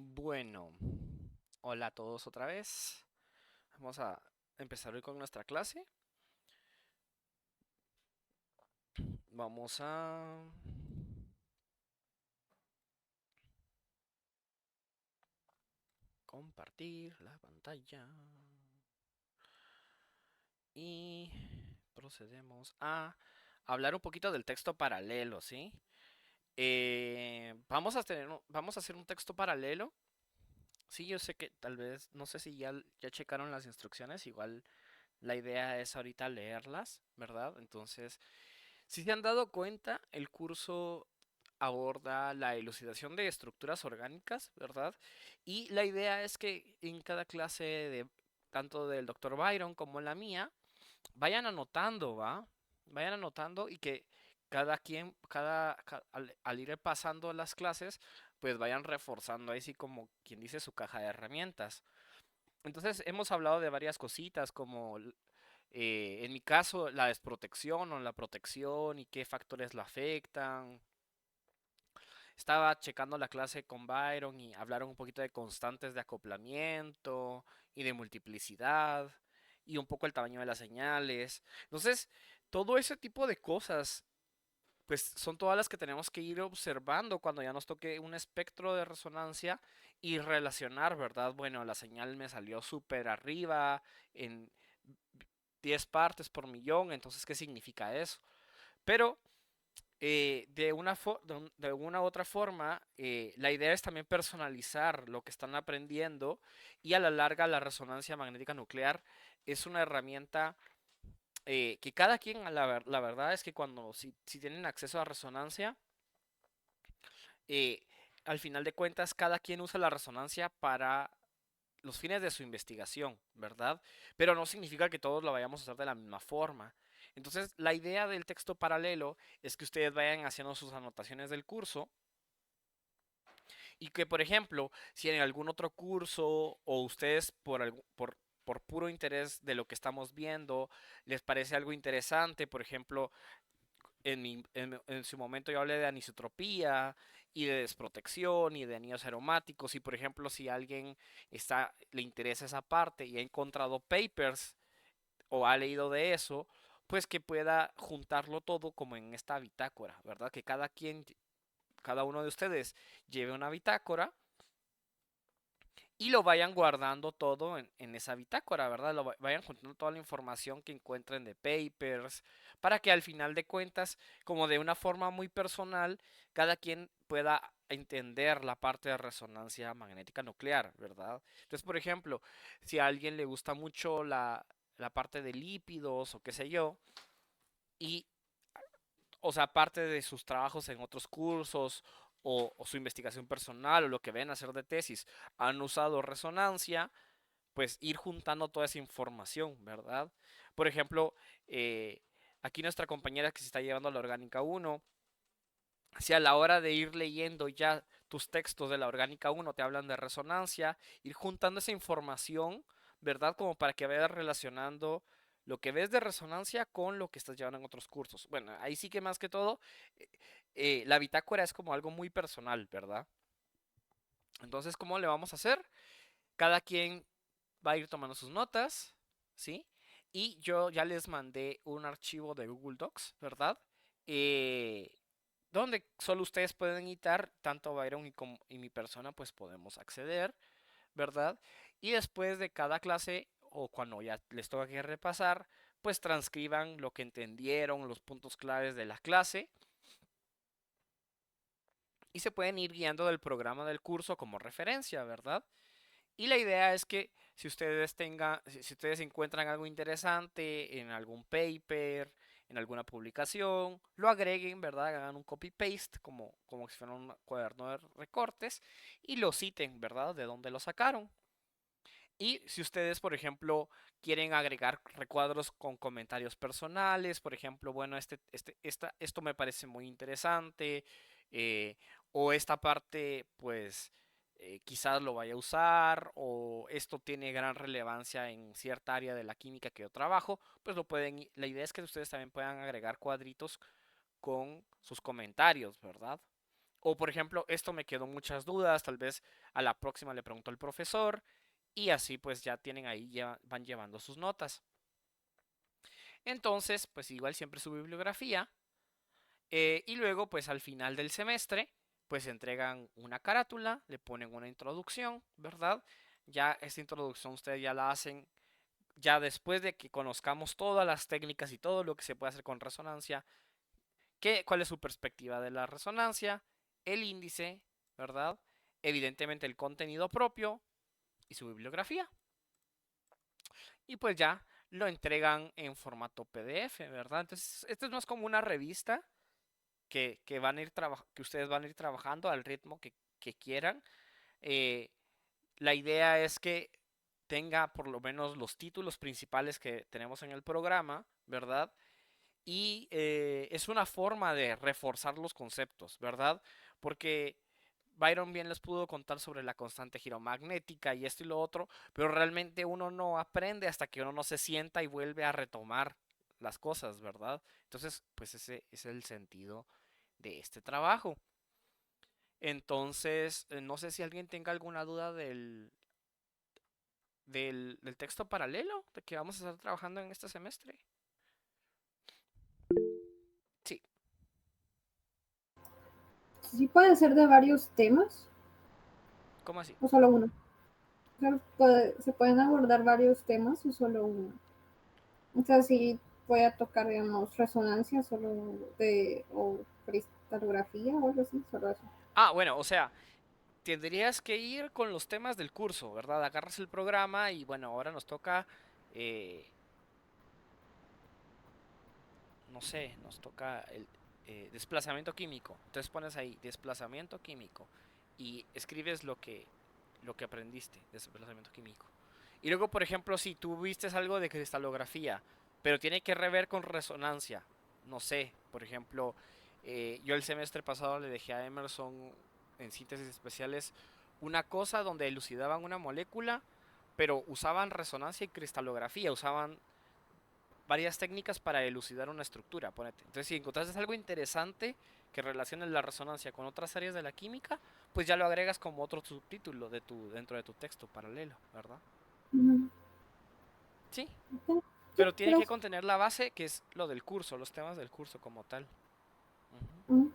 Bueno, hola a todos otra vez. Vamos a empezar hoy con nuestra clase. Vamos a compartir la pantalla y procedemos a hablar un poquito del texto paralelo, ¿sí? Vamos a hacer un texto paralelo. Sí, yo sé que tal vez, no sé si ya checaron las instrucciones, igual la idea es ahorita leerlas, ¿verdad? Entonces, si se han dado cuenta, el curso aborda la elucidación de estructuras orgánicas, ¿verdad? Y la idea es que en cada clase de tanto del doctor Byron como en la mía, vayan anotando, ¿va? Vayan anotando y que cada quien, al ir pasando las clases, pues vayan reforzando ahí sí como quien dice su caja de herramientas. Entonces hemos hablado de varias cositas como en mi caso la desprotección o la protección y qué factores la afectan. Estaba checando la clase con Byron y hablaron un poquito de constantes de acoplamiento y de multiplicidad y un poco el tamaño de las señales. Entonces, todo ese tipo de cosas, pues son todas las que tenemos que ir observando cuando ya nos toque un espectro de resonancia y relacionar, ¿verdad? Bueno, la señal me salió súper arriba en 10 partes por millón, entonces, ¿qué significa eso? Pero de una u otra forma, la idea es también personalizar lo que están aprendiendo y a la larga la resonancia magnética nuclear es una herramienta que cada quien, la verdad es que cuando si tienen acceso a resonancia, eh, al final de cuentas cada quien usa la resonancia para los fines de su investigación, ¿verdad? Pero no significa que todos lo vayamos a hacer de la misma forma. Entonces, la idea del texto paralelo es que ustedes vayan haciendo sus anotaciones del curso y que, por ejemplo, si en algún otro curso o ustedes por puro interés de lo que estamos viendo, les parece algo interesante, por ejemplo, en su momento yo hablé de anisotropía y de desprotección y de anillos aromáticos y por ejemplo si a alguien le interesa esa parte y ha encontrado papers o ha leído de eso, pues que pueda juntarlo todo como en esta bitácora, ¿verdad? Que cada uno de ustedes lleve una bitácora y lo vayan guardando todo en esa bitácora, ¿verdad? Vayan juntando toda la información que encuentren de papers, para que al final de cuentas, como de una forma muy personal, cada quien pueda entender la parte de resonancia magnética nuclear, ¿verdad? Entonces, por ejemplo, si a alguien le gusta mucho la parte de lípidos o qué sé yo, y o sea, aparte de sus trabajos en otros cursos o su investigación personal o lo que ven hacer de tesis, han usado resonancia, pues ir juntando toda esa información, ¿verdad? Por ejemplo, eh, aquí nuestra compañera que se está llevando la Orgánica uno, si a la hora de ir leyendo ya tus textos de la Orgánica uno te hablan de resonancia, ir juntando esa información, ¿verdad? Como para que vayas relacionando lo que ves de resonancia con lo que estás llevando en otros cursos. Bueno, ahí sí que más que todo, eh, la bitácora es como algo muy personal, ¿verdad? Entonces, ¿cómo le vamos a hacer? Cada quien va a ir tomando sus notas, ¿sí? Y yo ya les mandé un archivo de Google Docs, ¿verdad? Eh, donde solo ustedes pueden editar, tanto Byron y mi persona, pues podemos acceder, ¿verdad? Y después de cada clase, o cuando ya les toca que repasar, pues transcriban lo que entendieron, los puntos claves de la clase, y se pueden ir guiando del programa del curso como referencia, ¿verdad? Y la idea es que si ustedes encuentran algo interesante en algún paper, en alguna publicación, lo agreguen, ¿verdad? Hagan un copy-paste como si fuera un cuaderno de recortes y lo citen, ¿verdad? De dónde lo sacaron. Y si ustedes, por ejemplo, quieren agregar recuadros con comentarios personales, por ejemplo, bueno, esto me parece muy interesante, eh, o esta parte, pues, quizás lo vaya a usar, o esto tiene gran relevancia en cierta área de la química que yo trabajo, pues la idea es que ustedes también puedan agregar cuadritos con sus comentarios, ¿verdad? O por ejemplo, esto me quedó muchas dudas, tal vez a la próxima le pregunto al profesor y así pues ya tienen ahí, ya van llevando sus notas. Entonces, pues igual siempre su bibliografía y luego pues al final del semestre pues entregan una carátula, le ponen una introducción, ¿verdad? Ya esta introducción ustedes ya la hacen ya después de que conozcamos todas las técnicas y todo lo que se puede hacer con resonancia, cuál es su perspectiva de la resonancia, el índice, ¿verdad? Evidentemente el contenido propio y su bibliografía. Y pues ya lo entregan en formato PDF, ¿verdad? Entonces, esto es más como una revista que van a ir que ustedes van a ir trabajando al ritmo que quieran. Eh, la idea es que tenga por lo menos los títulos principales que tenemos en el programa, ¿verdad? Y es una forma de reforzar los conceptos, ¿verdad? Porque Byron bien les pudo contar sobre la constante giromagnética y esto y lo otro, pero realmente uno no aprende hasta que uno no se sienta y vuelve a retomar las cosas, ¿verdad? Entonces, pues ese es el sentido de este trabajo. Entonces, no sé si alguien tenga alguna duda del texto paralelo de que vamos a estar trabajando en este semestre. Sí. Sí puede ser de varios temas ¿Cómo así? o solo uno. O sea, se pueden abordar varios temas o solo uno. O sea, sí voy a tocar, digamos, resonancia solo o cristalografía o algo así, solo eso. Ah, bueno, o sea, tendrías que ir con los temas del curso, ¿verdad? Agarras el programa y bueno, ahora nos toca, eh, no sé, nos toca el desplazamiento químico. Entonces pones ahí desplazamiento químico y escribes lo que aprendiste de desplazamiento químico. Y luego, por ejemplo, si tú viste algo de cristalografía, pero tiene que rever con resonancia, no sé, por ejemplo, yo el semestre pasado le dejé a Emerson en síntesis especiales una cosa donde elucidaban una molécula, pero usaban resonancia y cristalografía, usaban varias técnicas para elucidar una estructura, ponete. Entonces, si encontraste algo interesante que relacione la resonancia con otras áreas de la química, pues ya lo agregas como otro subtítulo dentro de tu texto paralelo, ¿verdad? Ujú. Sí, Ok. Sí, pero tiene que gracias. contener la base, que es lo del curso, los temas del curso como tal. Ujú. Ujú.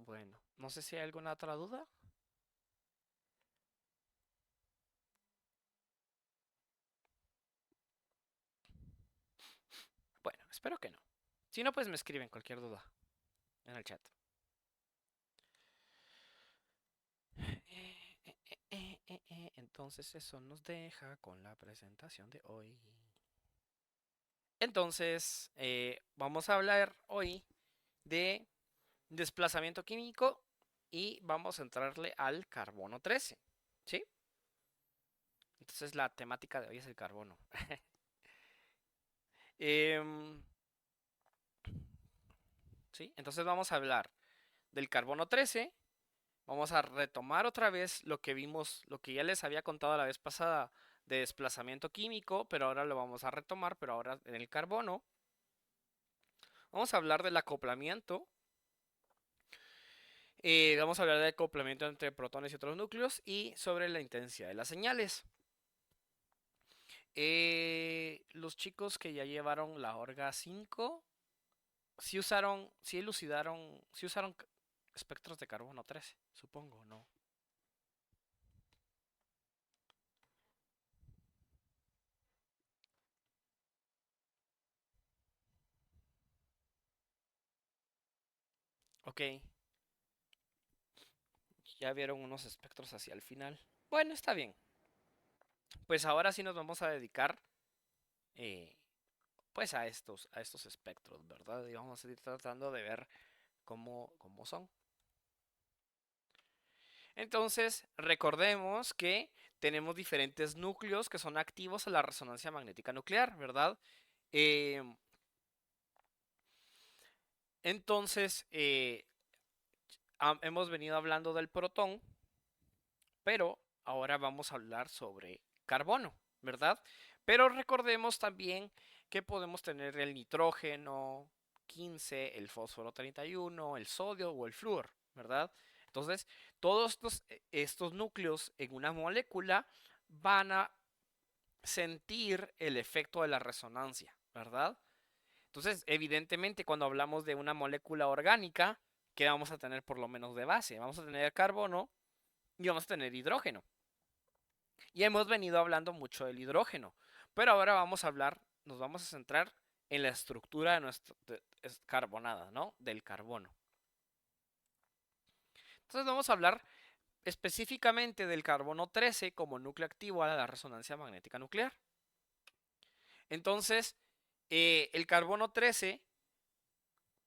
Bueno, no sé si hay alguna otra duda. Bueno, espero que no. Si no, pues me escriben cualquier duda en el chat. Entonces eso nos deja con la presentación de hoy. Entonces, vamos a hablar hoy de desplazamiento químico y vamos a entrarle al carbono 13. ¿Sí? Entonces la temática de hoy es el carbono. Em, ¿Sí? Entonces vamos a hablar del carbono 13. Vamos a retomar otra vez lo que vimos, lo que ya les había contado la vez pasada de desplazamiento químico, pero ahora lo vamos a retomar, pero ahora en el carbono. Vamos a hablar del acoplamiento. Vamos a hablar del acoplamiento entre protones y otros núcleos y sobre la intensidad de las señales. Los chicos que ya llevaron la Orga 5, sí usaron, sí elucidaron, sí usaron espectros de carbono 13, supongo, ¿no? Ok, ya vieron unos espectros hacia el final. Bueno, está bien. Pues ahora sí nos vamos a dedicar eh, pues a estos espectros, ¿verdad? Y vamos a ir tratando de ver cómo son. Entonces, recordemos que tenemos diferentes núcleos que son activos a la resonancia magnética nuclear, ¿verdad? Eh, entonces, hemos venido hablando del protón, pero ahora vamos a hablar sobre carbono, ¿verdad? Pero recordemos también que podemos tener el nitrógeno 15, el fósforo 31, el sodio o el flúor, ¿verdad? Entonces, todos estos núcleos en una molécula van a sentir el efecto de la resonancia, ¿verdad? Entonces, evidentemente, cuando hablamos de una molécula orgánica, ¿qué vamos a tener por lo menos de base? Vamos a tener carbono y vamos a tener hidrógeno. Y hemos venido hablando mucho del hidrógeno, pero ahora nos vamos a centrar en la estructura de nuestra carbonada, ¿no? Del carbono. Entonces vamos a hablar específicamente del carbono 13 como núcleo activo a la resonancia magnética nuclear. Entonces, el carbono 13,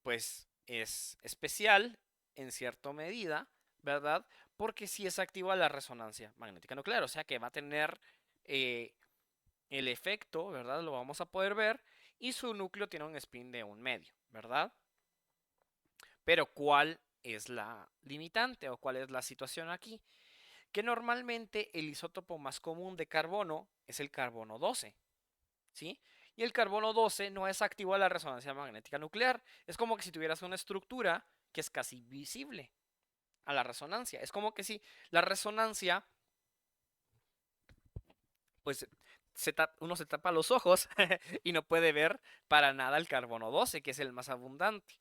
pues es especial en cierta medida, ¿verdad? Porque sí es activo a la resonancia magnética nuclear, o sea que va a tener el efecto, ¿verdad? Lo vamos a poder ver y su núcleo tiene un spin de 1,5, ¿verdad? Pero ¿cuál es la limitante o cuál es la situación aquí? Que normalmente el isótopo más común de carbono es el carbono 12, ¿sí? Y el carbono 12 no es activo a la resonancia magnética nuclear. Es como que si tuvieras una estructura que es casi visible a la resonancia. Es como que si la resonancia, pues uno se tapa los ojos y no puede ver para nada el carbono 12, que es el más abundante.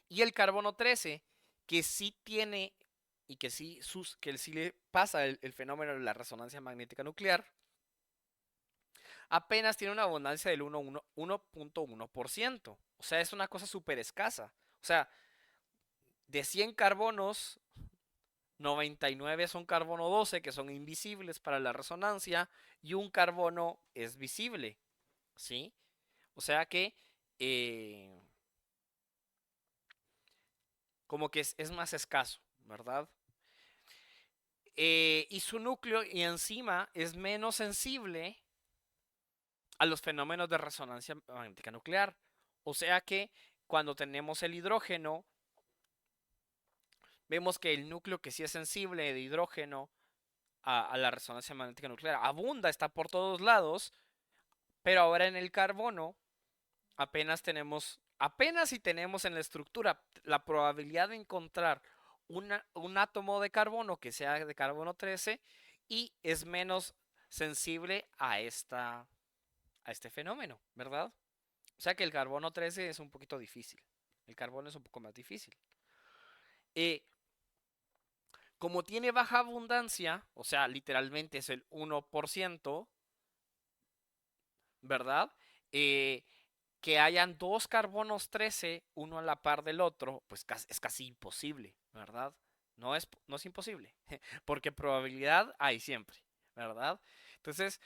Y el carbono 13, que sí tiene y que sí le pasa el fenómeno de la resonancia magnética nuclear, apenas tiene una abundancia del 1.1%. O sea, es una cosa súper escasa. O sea, de 100 carbonos, 99 son carbono 12, que son invisibles para la resonancia, y un carbono es visible, ¿sí? O sea que como que es más escaso, ¿verdad? Y su núcleo y enzima es menos sensible a los fenómenos de resonancia magnética nuclear. O sea que cuando tenemos el hidrógeno, vemos que el núcleo que sí es sensible de hidrógeno a la resonancia magnética nuclear abunda, está por todos lados, pero ahora en el carbono apenas si tenemos en la estructura la probabilidad de encontrar un átomo de carbono que sea de carbono 13 y es menos sensible a este fenómeno, ¿verdad? O sea que el carbono 13 es un poquito difícil. El carbono es un poco más difícil. Eh, como tiene baja abundancia, o sea, literalmente es el 1%, ¿verdad? Eh, que hayan dos carbonos 13, uno a la par del otro, pues es casi imposible, ¿verdad? No es imposible, porque probabilidad hay siempre, ¿verdad? Entonces,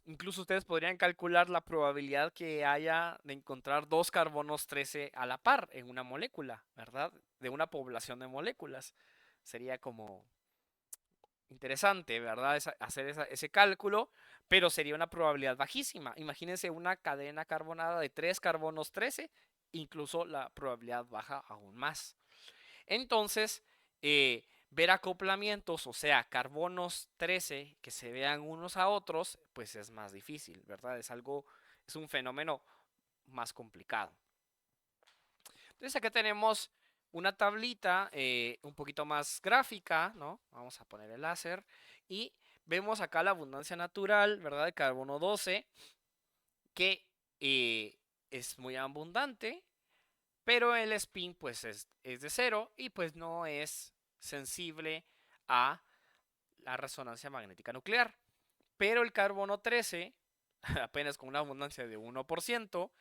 incluso ustedes podrían calcular la probabilidad que haya de encontrar dos carbonos 13 a la par en una molécula, ¿verdad? De una población de moléculas. Sería como interesante, ¿verdad? Hacer ese cálculo, pero sería una probabilidad bajísima. Imagínense una cadena carbonada de 3 carbonos 13, incluso la probabilidad baja aún más. Entonces, ver acoplamientos, o sea, carbonos 13 que se vean unos a otros, pues es más difícil, ¿verdad? Es un fenómeno más complicado. Entonces acá tenemos una tablita un poquito más gráfica, ¿no? Vamos a poner el láser y vemos acá la abundancia natural, ¿verdad? De carbono 12, que es muy abundante, pero el spin pues es de cero y pues no es sensible a la resonancia magnética nuclear. Pero el carbono 13, apenas con una abundancia de 1%,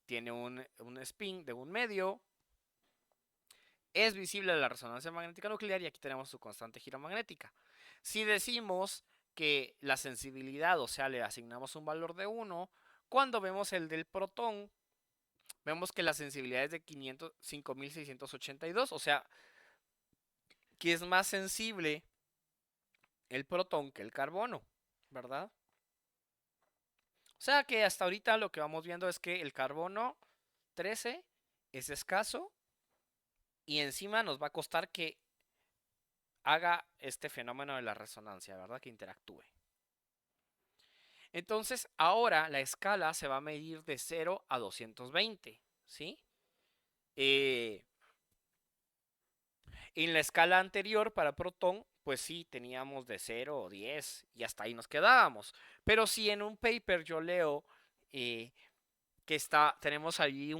tiene un spin de 1,5, es visible la resonancia magnética nuclear y aquí tenemos su constante giro magnética. Si decimos que la sensibilidad, o sea, le asignamos un valor de 1, cuando vemos el del protón, vemos que la sensibilidad es de 5682, o sea, que es más sensible el protón que el carbono, ¿verdad? O sea que hasta ahorita lo que vamos viendo es que el carbono 13 es escaso y encima nos va a costar que haga este fenómeno de la resonancia, ¿verdad? Que interactúe. Entonces, ahora la escala se va a medir de 0 a 220, ¿sí? Eh, en la escala anterior para protón, pues sí, teníamos de 0 o 10 y hasta ahí nos quedábamos. Pero si en un paper yo leo eh, que tenemos allí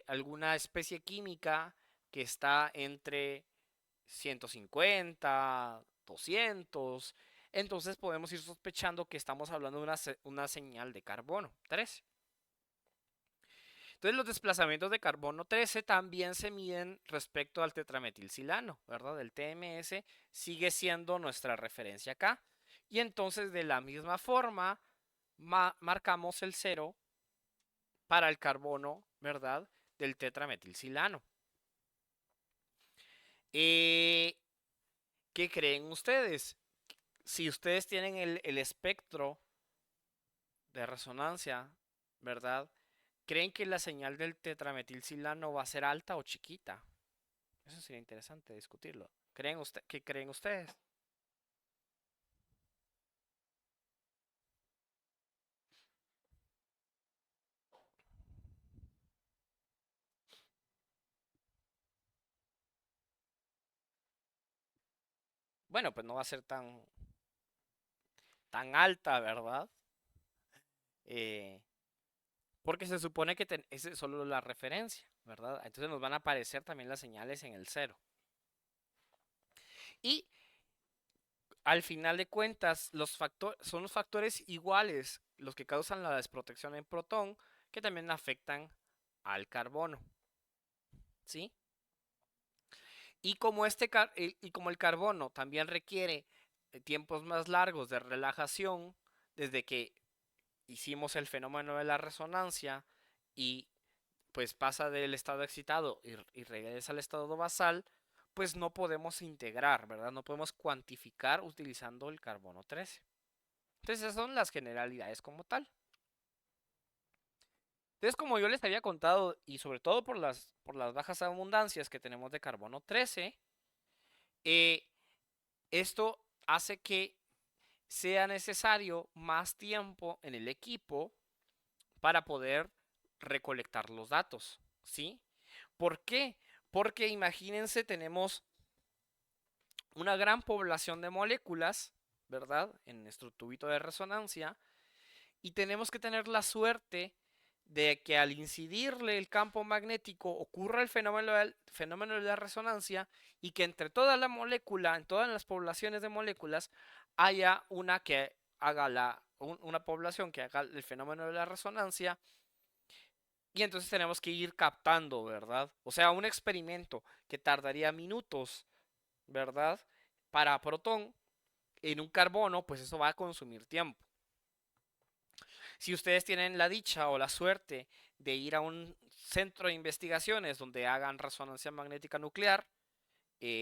alguna especie química que está entre 150, 200, entonces podemos ir sospechando que estamos hablando de una señal de carbono 13. Entonces los desplazamientos de carbono 13 también se miden respecto al tetrametilsilano, ¿verdad? El TMS sigue siendo nuestra referencia acá. Y entonces de la misma forma marcamos el 0 para el carbono, ¿verdad? Del tetrametilsilano. ¿Qué creen ustedes? Si ustedes tienen el espectro de resonancia, ¿verdad? ¿Creen que la señal del tetrametilsilano va a ser alta o chiquita? Eso sería interesante discutirlo. ¿Qué creen ustedes? Bueno, pues no va a ser tan alta, ¿verdad? Eh, porque se supone que esa es solo la referencia, ¿verdad? Entonces nos van a aparecer también las señales en el cero. Y al final de cuentas, son los factores iguales los que causan la desprotección en protón que también afectan al carbono, ¿sí? Y como el carbono también requiere tiempos más largos de relajación desde que hicimos el fenómeno de la resonancia y pues pasa del estado excitado y regresa al estado basal, pues no podemos integrar, ¿verdad? No podemos cuantificar utilizando el carbono 13. Entonces esas son las generalidades como tal. Entonces, como yo les había contado, y sobre todo por las bajas abundancias que tenemos de carbono 13, eh, esto hace que sea necesario más tiempo en el equipo para poder recolectar los datos, ¿sí? ¿Por qué? Porque imagínense, tenemos una gran población de moléculas, ¿verdad? En nuestro tubito de resonancia, y tenemos que tener la suerte de que al incidirle el campo magnético ocurra el fenómeno de la resonancia y que entre toda la molécula, en todas las poblaciones de moléculas, haya una población que haga el fenómeno de la resonancia y entonces tenemos que ir captando, ¿verdad? O sea, un experimento que tardaría minutos, ¿verdad? Para protón en un carbono, pues eso va a consumir tiempo. Si ustedes tienen la dicha o la suerte de ir a un centro de investigaciones donde hagan resonancia magnética nuclear,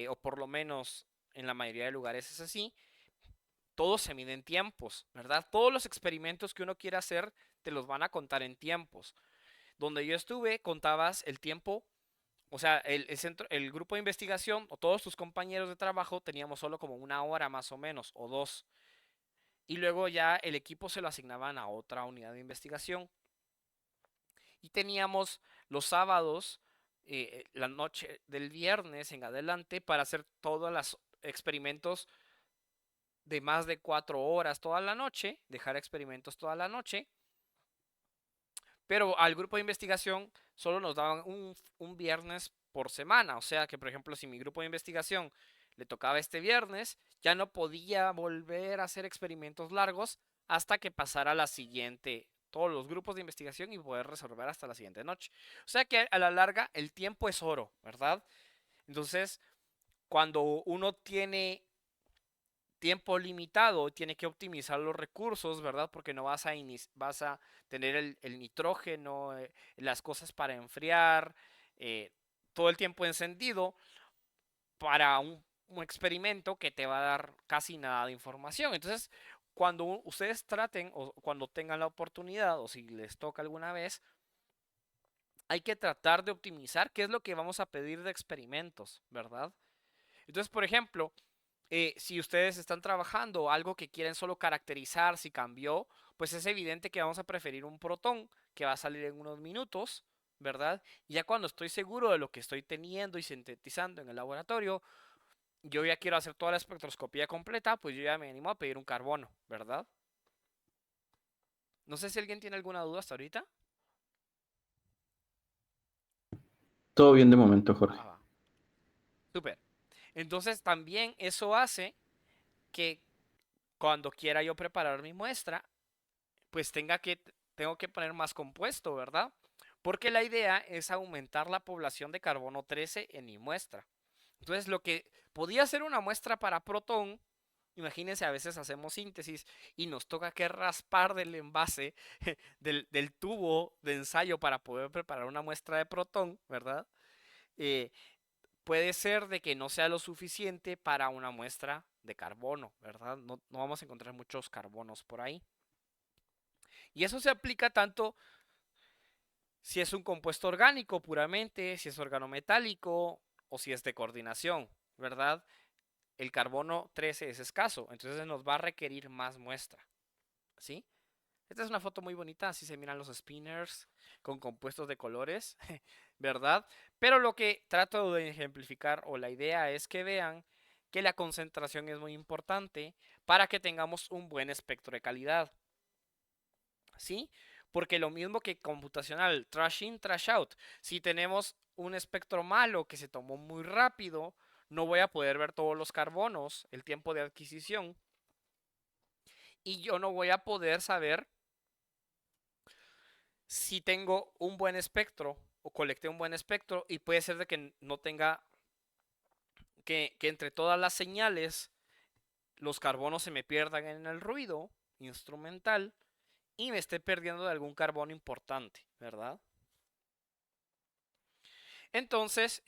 o por lo menos en la mayoría de lugares es así, todos se miden tiempos, ¿verdad? Todos los experimentos que uno quiera hacer te los van a contar en tiempos. Donde yo estuve, contabas el tiempo, o sea, el grupo de investigación o todos tus compañeros de trabajo teníamos solo como una hora más o menos, o dos. Y luego ya el equipo se lo asignaban a otra unidad de investigación. Y teníamos los sábados, la noche del viernes en adelante, para hacer todos los experimentos de más de 4 horas toda la noche, dejar experimentos toda la noche. Pero al grupo de investigación solo nos daban un viernes por semana. O sea que, por ejemplo, si mi grupo de investigación le tocaba este viernes, ya no podía volver a hacer experimentos largos hasta que pasara la siguiente, todos los grupos de investigación y poder resolver hasta la siguiente noche. O sea que a la larga el tiempo es oro, ¿verdad? Entonces, cuando uno tiene tiempo limitado, tiene que optimizar los recursos, ¿verdad? Porque no vas a tener el nitrógeno, las cosas para enfriar, eh, todo el tiempo encendido para un experimento que te va a dar casi nada de información. Entonces, cuando ustedes traten o cuando tengan la oportunidad o si les toca alguna vez, hay que tratar de optimizar qué es lo que vamos a pedir de experimentos, ¿verdad? Entonces, por ejemplo, si ustedes están trabajando algo que quieren solo caracterizar si cambió, pues es evidente que vamos a preferir un protón que va a salir en unos minutos, ¿verdad? Y ya cuando estoy seguro de lo que estoy teniendo y sintetizando en el laboratorio, yo ya quiero hacer toda la espectroscopía completa, pues yo ya me animo a pedir un carbono, ¿verdad? No sé si alguien tiene alguna duda hasta ahorita. Todo bien de momento, Jorge. Ah, va. Súper. Entonces también eso hace que cuando quiera yo preparar mi muestra, pues tengo que poner más compuesto, ¿verdad? Porque la idea es aumentar la población de carbono 13 en mi muestra. Entonces lo que podía ser una muestra para protón, imagínense, a veces hacemos síntesis y nos toca que raspar del envase del tubo de ensayo para poder preparar una muestra de protón, ¿verdad? Eh, puede ser de que no sea lo suficiente para una muestra de carbono, ¿verdad? No vamos a encontrar muchos carbonos por ahí. Y eso se aplica tanto si es un compuesto orgánico puramente, si es organometálico o si es de coordinación, ¿verdad? El carbono 13 es escaso, entonces nos va a requerir más muestra, ¿sí? Esta es una foto muy bonita, así se miran los spinners con compuestos de colores, ¿verdad? Pero lo que trato de ejemplificar o la idea es que vean que la concentración es muy importante para que tengamos un buen espectro de calidad, ¿sí? Porque lo mismo que computacional, trash in, trash out, si tenemos un espectro malo que se tomó muy rápido, no voy a poder ver todos los carbonos, el tiempo de adquisición, y yo no voy a poder saber si tengo un buen espectro o colecté un buen espectro, y puede ser de que no tenga, que entre todas las señales los carbonos se me pierdan en el ruido instrumental y me esté perdiendo de algún carbono importante, ¿verdad? Entonces,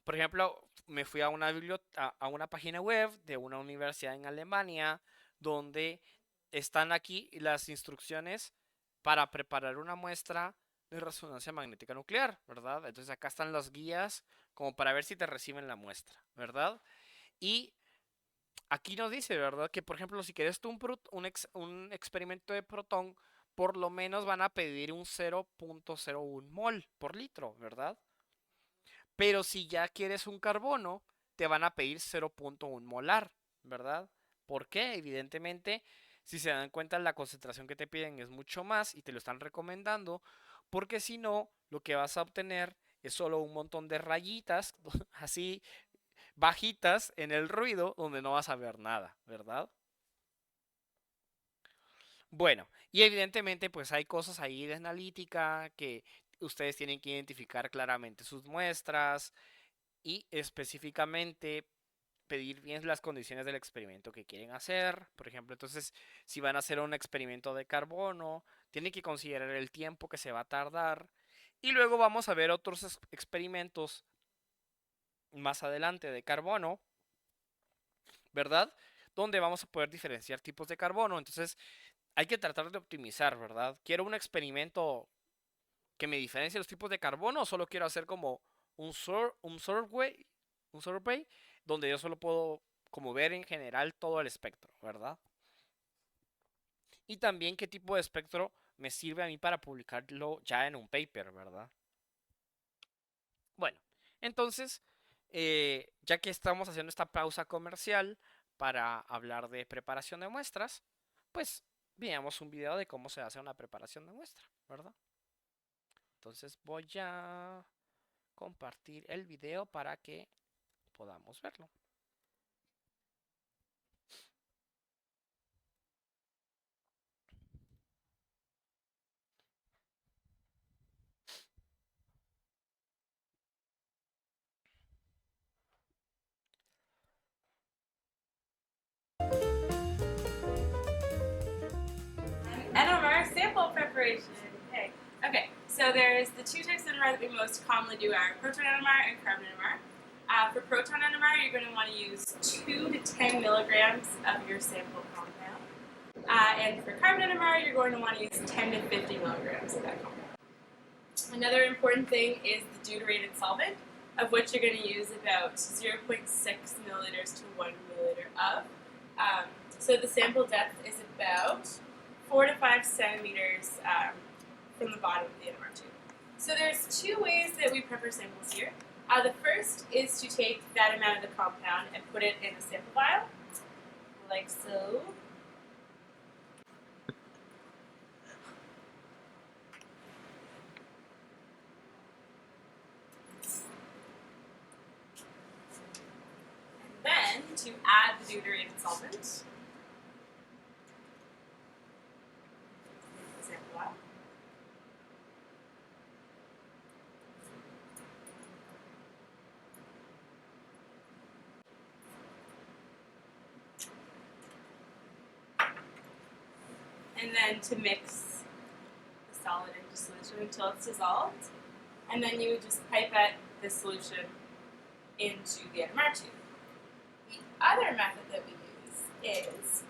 por ejemplo, me fui a a una página web de una universidad en Alemania donde están aquí las instrucciones para preparar una muestra de resonancia magnética nuclear, ¿verdad? Entonces acá están las guías como para ver si te reciben la muestra, ¿verdad? Y aquí nos dice, ¿verdad? Que por ejemplo, si quieres tú un experimento de protón, por lo menos van a pedir un 0.01 mol por litro, ¿verdad? Pero si ya quieres un carbono, te van a pedir 0.1 molar, ¿verdad? ¿Por qué? Evidentemente, si se dan cuenta, la concentración que te piden es mucho más y te lo están recomendando, porque si no, lo que vas a obtener es solo un montón de rayitas, así bajitas en el ruido, donde no vas a ver nada, ¿verdad? Bueno, y evidentemente pues hay cosas ahí de analítica que ustedes tienen que identificar claramente sus muestras y específicamente pedir bien las condiciones del experimento que quieren hacer. Por ejemplo, entonces, si van a hacer un experimento de carbono, tienen que considerar el tiempo que se va a tardar. Y luego vamos a ver otros experimentos más adelante de carbono, ¿verdad? Donde vamos a poder diferenciar tipos de carbono. Entonces, hay que tratar de optimizar, ¿verdad? Quiero un experimento que me diferencie los tipos de carbono o solo quiero hacer como un survey donde yo solo puedo como ver en general todo el espectro, ¿verdad? Y también qué tipo de espectro me sirve a mí para publicarlo ya en un paper, ¿verdad? Bueno, entonces, ya que estamos haciendo esta pausa comercial para hablar de preparación de muestras, pues veamos un video de cómo se hace una preparación de muestra, ¿verdad? Entonces voy a compartir el video para que podamos verlo. NMR sample preparation. Okay. Okay. So there's the two types of NMR that we most commonly do are proton NMR and carbon NMR. For proton NMR, you're going to want to use 2 to 10 milligrams of your sample compound. And for carbon NMR, you're going to want to use 10 to 50 milligrams of that compound. Another important thing is the deuterated solvent, of which you're going to use about 0.6 milliliters to 1 milliliter of So the sample depth is about 4 to 5 centimeters from the bottom of the NMR tube. So there's two ways that we prep our samples here. The first is to take that amount of the compound and put it in a sample vial, like so. And then to add the deuterated solvent, the sample vial. And then to mix the solid into solution until it's dissolved. And then you would just pipette this solution into the NMR tube. The other method that we use is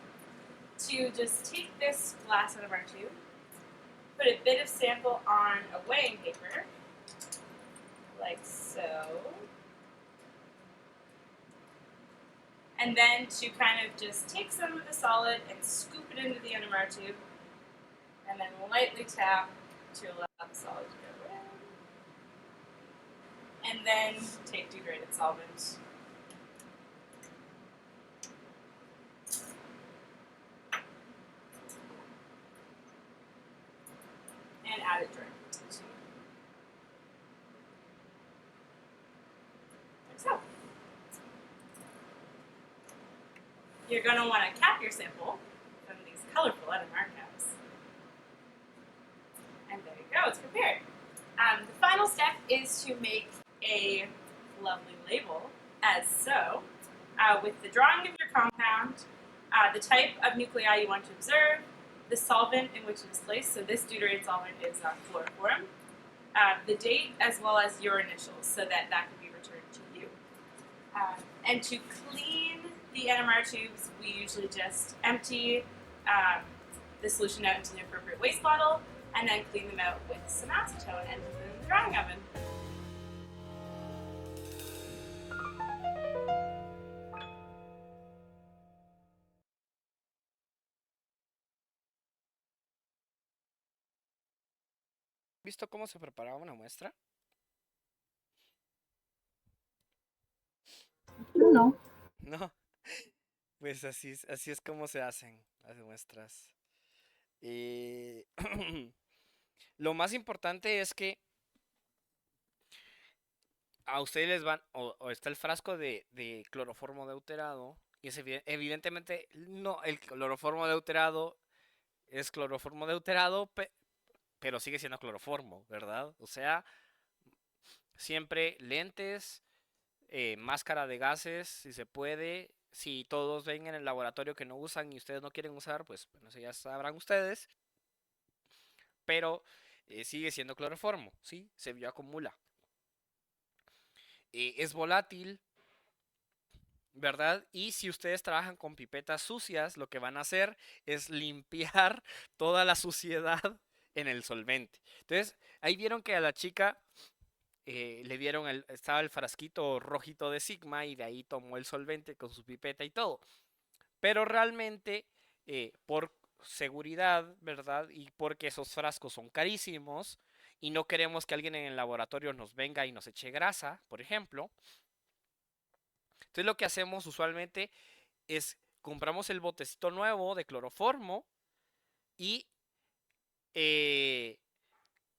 to just take this glass NMR tube, put a bit of sample on a weighing paper, like so, and then to kind of just take some of the solid and scoop it into the NMR tube, and then lightly tap to allow the solid to go in. And then take deuterated solvent. And add it directly to the tube. Like so. You're going to want to cap your sample from these colorful NMR caps. And there you go, it's prepared. The final step is to make a lovely label, as so, with the drawing of your compound, the type of nuclei you want to observe, the solvent in which it is placed, so this deuterated solvent is chloroform, the date, as well as your initials, so that that can be returned to you. And to clean the NMR tubes, we usually just empty the solution out into the appropriate waste bottle, and then clean them out with some acetone and put them in the drying oven. ¿Visto cómo se preparaba una muestra? No. No, pues así es como se hacen las muestras. Lo más importante es que a ustedes les van, o está el frasco de cloroformo deuterado, y es evidentemente, no, el cloroformo deuterado es cloroformo deuterado, pero sigue siendo cloroformo, ¿verdad? O sea, siempre lentes, máscara de gases, si se puede. Si todos ven en el laboratorio que no usan y ustedes no quieren usar, pues bueno, eso ya sabrán ustedes. Pero sigue siendo cloroformo, ¿sí? Se bioacumula. Es volátil, ¿verdad? Y si ustedes trabajan con pipetas sucias, lo que van a hacer es limpiar toda la suciedad en el solvente. Entonces, ahí vieron que a la chica le dieron estaba el frasquito rojito de Sigma y de ahí tomó el solvente con su pipeta y todo. Pero realmente, por seguridad, ¿verdad? Y porque esos frascos son carísimos y no queremos que alguien en el laboratorio nos venga y nos eche grasa, por ejemplo. Entonces lo que hacemos usualmente es compramos el botecito nuevo de cloroformo y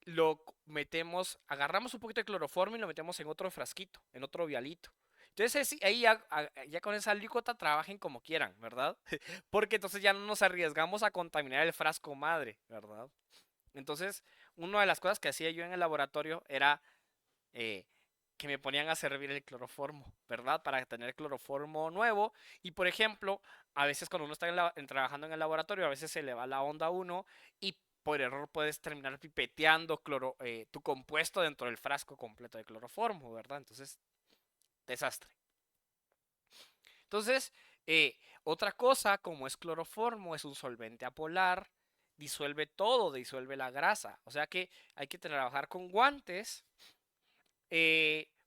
lo metemos, agarramos un poquito de cloroformo y lo metemos en otro frasquito, en otro vialito. Entonces ahí ya con esa alícuota trabajen como quieran, ¿verdad? Porque entonces ya no nos arriesgamos a contaminar el frasco madre, ¿verdad? Entonces, una de las cosas que hacía yo en el laboratorio era que me ponían a servir el cloroformo, ¿verdad? Para tener cloroformo nuevo. Y por ejemplo, a veces cuando uno está trabajando en el laboratorio, a veces se le va la onda a uno y por error puedes terminar pipeteando tu compuesto dentro del frasco completo de cloroformo, ¿verdad? Entonces, desastre. Entonces, otra cosa, como es cloroformo, es un solvente apolar, disuelve todo, disuelve la grasa. O sea que hay que trabajar con guantes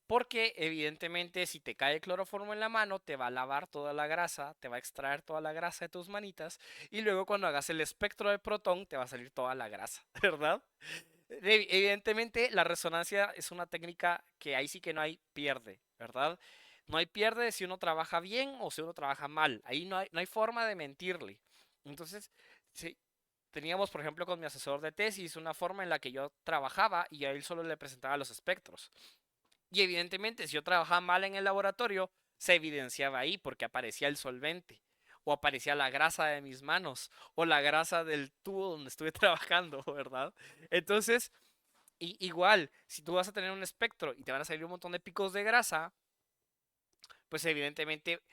Porque evidentemente si te cae cloroformo en la mano, te va a lavar toda la grasa, te va a extraer toda la grasa de tus manitas y luego cuando hagas el espectro de protón te va a salir toda la grasa, ¿verdad? Evidentemente la resonancia es una técnica que ahí sí que no hay pierde, ¿verdad? No hay pierde si uno trabaja bien o si uno trabaja mal. Ahí no hay forma de mentirle. Entonces, sí, teníamos, por ejemplo, con mi asesor de tesis, una forma en la que yo trabajaba y a él solo le presentaba los espectros. Y evidentemente, si yo trabajaba mal en el laboratorio, se evidenciaba ahí porque aparecía el solvente, o aparecía la grasa de mis manos, o la grasa del tubo donde estuve trabajando, ¿verdad? Entonces, igual, si tú vas a tener un espectro y te van a salir un montón de picos de grasa, pues evidentemente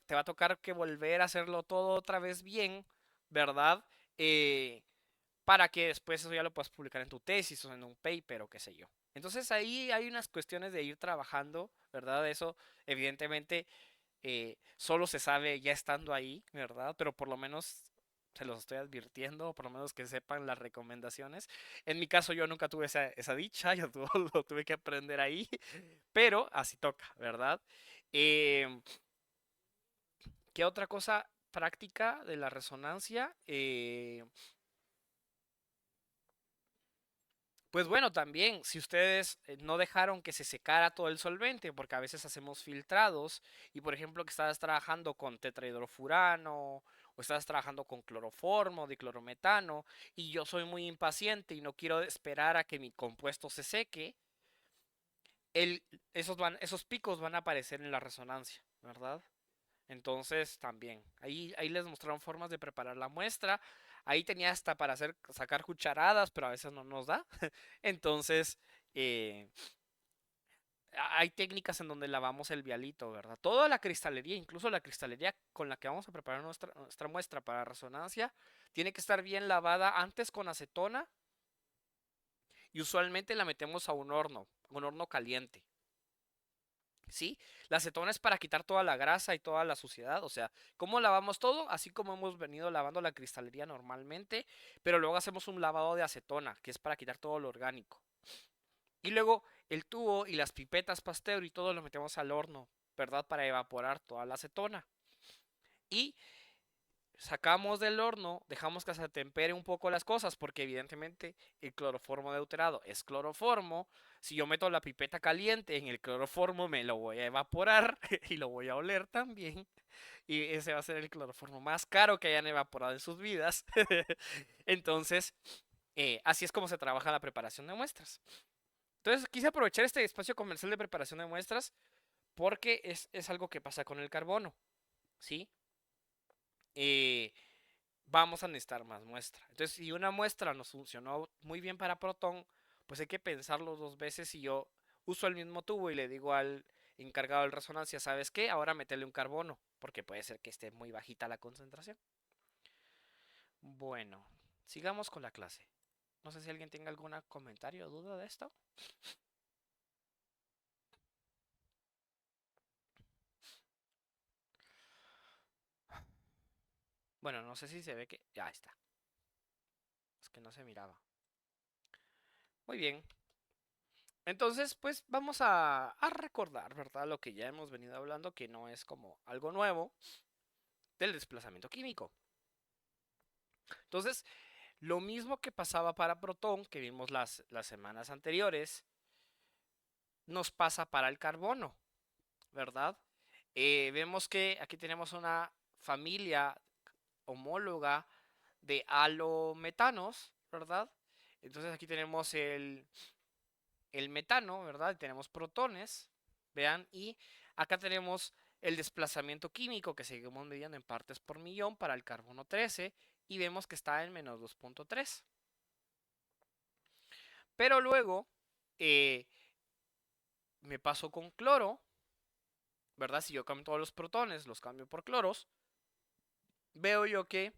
te va a tocar que volver a hacerlo todo otra vez bien, ¿verdad? Para que después eso ya lo puedas publicar en tu tesis o en un paper o qué sé yo. Entonces ahí hay unas cuestiones de ir trabajando, ¿verdad? Eso evidentemente solo se sabe ya estando ahí, ¿verdad? Pero por lo menos se los estoy advirtiendo, o por lo menos que sepan las recomendaciones. En mi caso yo nunca tuve esa dicha, yo todo lo tuve que aprender ahí, pero así toca, ¿verdad? Em, ¿Qué otra cosa práctica de la resonancia? Pues bueno, también, si ustedes no dejaron que se secara todo el solvente, porque a veces hacemos filtrados, y por ejemplo que estabas trabajando con tetrahidrofurano, o estabas trabajando con cloroformo, diclorometano, y yo soy muy impaciente y no quiero esperar a que mi compuesto se seque, esos picos van a aparecer en la resonancia, ¿verdad? Entonces también, ahí les mostraron formas de preparar la muestra. Ahí tenía hasta para sacar cucharadas, pero a veces no nos da. Entonces, eh, hay técnicas en donde lavamos el vialito, ¿verdad? Toda la cristalería, incluso la cristalería con la que vamos a preparar nuestra muestra para resonancia, tiene que estar bien lavada antes con acetona y usualmente la metemos a un horno caliente. ¿Sí? La acetona es para quitar toda la grasa y toda la suciedad. O sea, ¿cómo lavamos todo? Así como hemos venido lavando la cristalería normalmente, pero luego hacemos un lavado de acetona, que es para quitar todo lo orgánico. Y luego el tubo y las pipetas Pasteur y todo lo metemos al horno, ¿verdad? Para evaporar toda la acetona. Y sacamos del horno, dejamos que se tempere un poco las cosas, porque evidentemente el cloroformo deuterado es cloroformo. Si yo meto la pipeta caliente en el cloroformo, me lo voy a evaporar y lo voy a oler también. Y ese va a ser el cloroformo más caro que hayan evaporado en sus vidas. Entonces, así es como se trabaja la preparación de muestras. Entonces, quise aprovechar este espacio comercial de preparación de muestras porque es algo que pasa con el carbono, ¿sí? Eh, Vamos a necesitar más muestra. Entonces, si una muestra nos funcionó muy bien para protón, pues hay que pensarlo dos veces. Si yo uso el mismo tubo y le digo al encargado de resonancia, ¿sabes qué? Ahora métele un carbono, porque puede ser que esté muy bajita la concentración. Bueno, sigamos con la clase. No sé si alguien tenga algún comentario o duda de esto. Bueno, no sé si se ve que... Ya está. Es que no se miraba. Muy bien. Entonces, pues vamos a recordar, ¿verdad? Lo que ya hemos venido hablando, que no es como algo nuevo del desplazamiento químico. Entonces, lo mismo que pasaba para protón, que vimos las semanas anteriores, nos pasa para el carbono, ¿verdad? Vemos que aquí tenemos una familia homóloga de halometanos, ¿verdad? Entonces aquí tenemos el metano, ¿verdad? Tenemos protones, vean, y acá tenemos el desplazamiento químico que seguimos midiendo en partes por millón para el carbono 13 y vemos que está en menos 2.3. Pero luego me paso con cloro, ¿verdad? Si yo cambio todos los protones, los cambio por cloros, veo yo que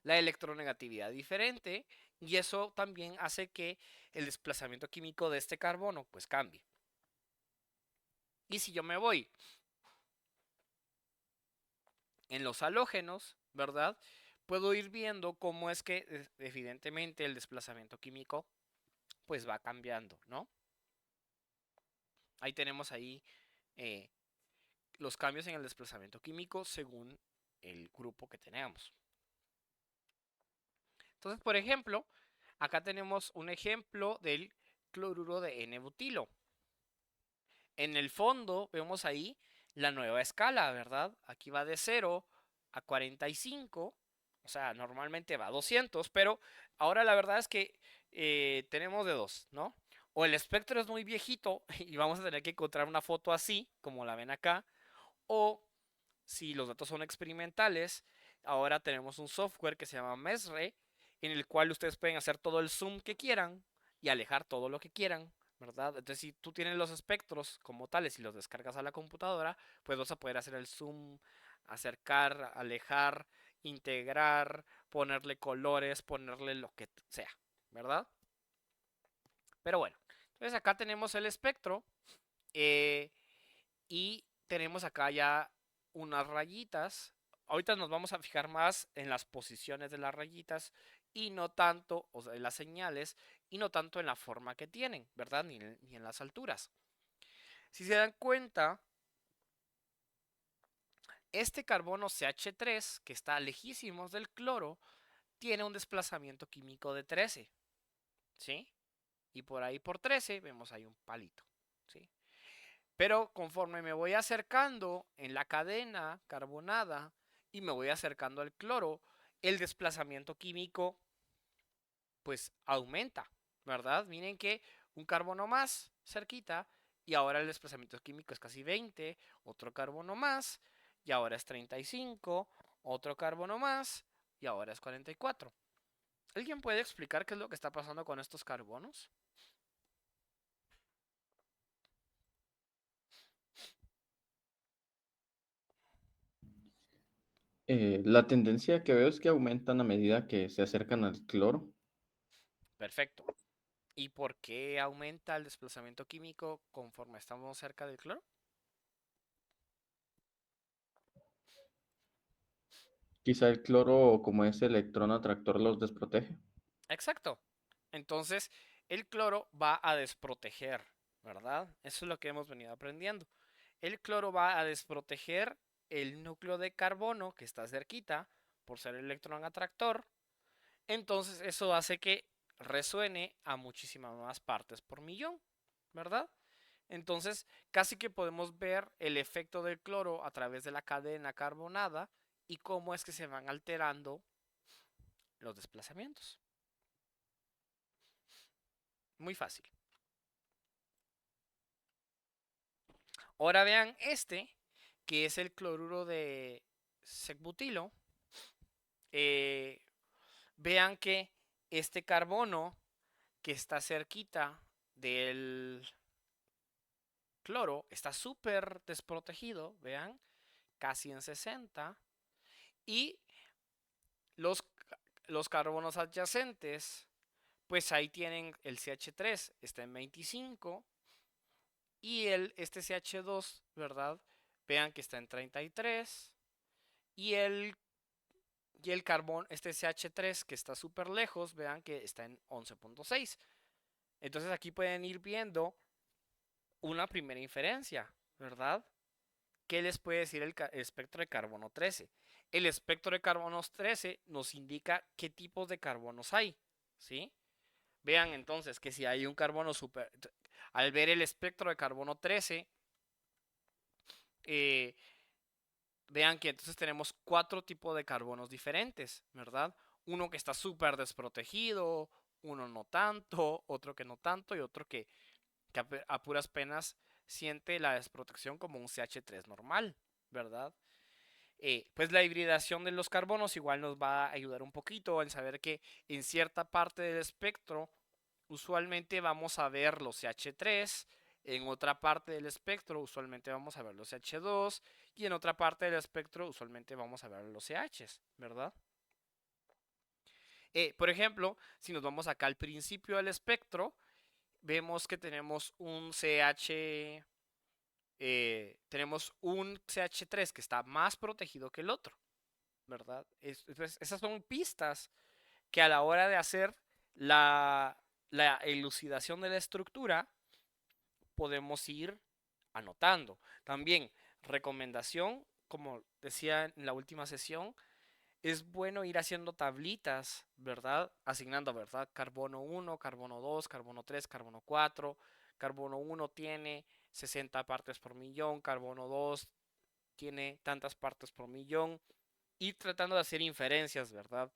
la electronegatividad es diferente y eso también hace que el desplazamiento químico de este carbono pues cambie. Y si yo me voy en los halógenos, ¿verdad? Puedo ir viendo cómo es que evidentemente el desplazamiento químico pues va cambiando, ¿no? Ahí tenemos ahí los cambios en el desplazamiento químico según el grupo que tenemos. Entonces, por ejemplo, acá tenemos un ejemplo del cloruro de N-butilo. En el fondo vemos ahí la nueva escala, ¿verdad? Aquí va de 0 a 45, o sea, normalmente va a 200, pero ahora la verdad es que tenemos de dos, ¿no? O el espectro es muy viejito y vamos a tener que encontrar una foto así, como la ven acá, o si los datos son experimentales, ahora tenemos un software que se llama Mesre, en el cual ustedes pueden hacer todo el zoom que quieran y alejar todo lo que quieran, ¿verdad? Entonces, si tú tienes los espectros como tales y los descargas a la computadora, pues vas a poder hacer el zoom, acercar, alejar, integrar, ponerle colores, ponerle lo que sea, ¿verdad? Pero bueno, entonces acá tenemos el espectro y tenemos acá ya unas rayitas. Ahorita nos vamos a fijar más en las posiciones de las rayitas y no tanto, o sea, en las señales, y no tanto en la forma que tienen, ¿verdad? Ni en las alturas. Si se dan cuenta, este carbono CH3, que está lejísimos del cloro, tiene un desplazamiento químico de 13, ¿sí? Y por ahí por 13 vemos ahí un palito, ¿sí? Pero conforme me voy acercando en la cadena carbonada y me voy acercando al cloro, el desplazamiento químico pues aumenta, ¿verdad? Miren que un carbono más cerquita y ahora el desplazamiento químico es casi 20, otro carbono más y ahora es 35, otro carbono más y ahora es 44. ¿Alguien puede explicar qué es lo que está pasando con estos carbonos? La tendencia que veo es que aumentan a medida que se acercan al cloro. Perfecto. ¿Y por qué aumenta el desplazamiento químico conforme estamos cerca del cloro? Quizá el cloro, como es electrón atractor, los desprotege. Exacto. Entonces, el cloro va a desproteger, ¿verdad? Eso es lo que hemos venido aprendiendo. El cloro va a desproteger el núcleo de carbono que está cerquita por ser electrón atractor. Entonces, eso hace que resuene a muchísimas más partes por millón, ¿verdad? Entonces, casi que podemos ver el efecto del cloro a través de la cadena carbonada y cómo es que se van alterando los desplazamientos. Muy fácil. Ahora vean este, que es el cloruro de secbutilo. Vean que este carbono que está cerquita del cloro está súper desprotegido, vean, casi en 60. Y los, los carbonos adyacentes, pues ahí tienen el CH3, está en 25. Y este CH2, ¿verdad? Vean que está en 33. Y el carbón, este CH3 que está súper lejos, vean que está en 11.6. Entonces aquí pueden ir viendo una primera inferencia, ¿verdad? ¿Qué les puede decir el espectro de carbono 13? El espectro de carbono 13 nos indica qué tipos de carbonos hay, ¿sí? Vean entonces que si hay un carbono súper... Al ver el espectro de carbono 13, vean que entonces tenemos 4 tipos de carbonos diferentes, ¿verdad? Uno que está súper desprotegido, uno no tanto, otro que no tanto y otro que a puras penas siente la desprotección como un CH3 normal, ¿verdad? Pues la hibridación de los carbonos igual nos va a ayudar un poquito en saber que en cierta parte del espectro usualmente vamos a ver los CH3, en otra parte del espectro usualmente vamos a ver los CH2 y en otra parte del espectro usualmente vamos a ver los CHs, ¿verdad? Por ejemplo, si nos vamos acá al principio del espectro, vemos que tenemos un CH3 que está más protegido que el otro, ¿verdad? Entonces, esas son pistas que a la hora de hacer la elucidación de la estructura podemos ir anotando. También, recomendación, como decía en la última sesión, es bueno ir haciendo tablitas, ¿verdad? Asignando, ¿verdad? Carbono 1, carbono 2, carbono 3, carbono 4. Carbono 1 tiene 60 partes por millón, carbono 2 tiene tantas partes por millón. Ir tratando de hacer inferencias, ¿verdad?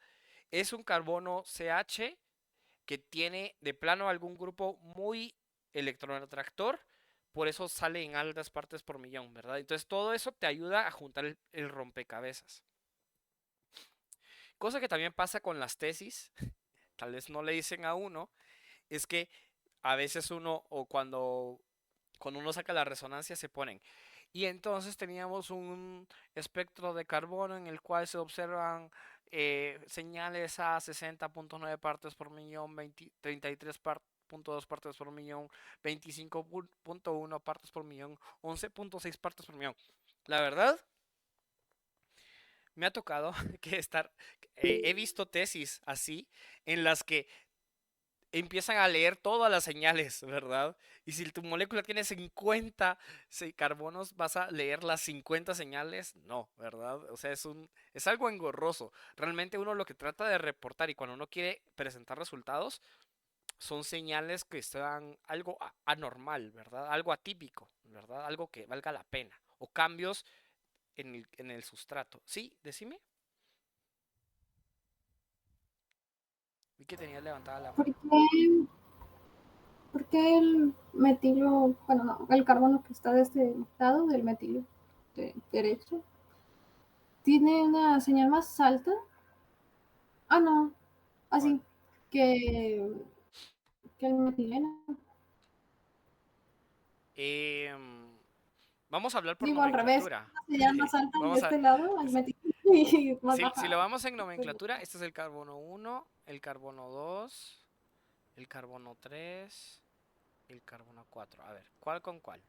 Es un carbono CH que tiene de plano algún grupo muy electroatractor, por eso sale en altas partes por millón, ¿verdad? Entonces todo eso te ayuda a juntar el rompecabezas. Cosa que también pasa con las tesis, tal vez no le dicen a uno, es que a veces uno, o cuando uno saca la resonancia, se ponen. Y entonces teníamos un espectro de carbono en el cual se observan señales a 60.9 partes por millón, 33.2 partes por millón, 25.1 partes por millón, 11.6 partes por millón. La verdad, me ha tocado he visto tesis así en las que empiezan a leer todas las señales, ¿verdad? Y si tu molécula tiene 50 carbonos, ¿vas a leer las 50 señales? No, ¿verdad? O sea, es algo engorroso. Realmente uno lo que trata de reportar y cuando uno quiere presentar resultados, son señales que están algo anormal, ¿verdad? Algo atípico, ¿verdad? Algo que valga la pena. O cambios en el sustrato. ¿Sí? Decime. Vi que tenías levantada la ¿Por mano. qué, por qué el metilo, bueno, no, el carbono que está de este lado del metilo derecho, tiene una señal más alta? Ah, no, así ¿Cuál? que, que el metileno. Em, Vamos a hablar por Digo, al revés, nomenclatura. una señal más alta de Vamos a. este lado, el Si, metileno, y más si lo baja. vamos en nomenclatura, este es el carbono 1, el carbono 2, el carbono 3, el carbono 4. A ver, ¿cuál con cuál?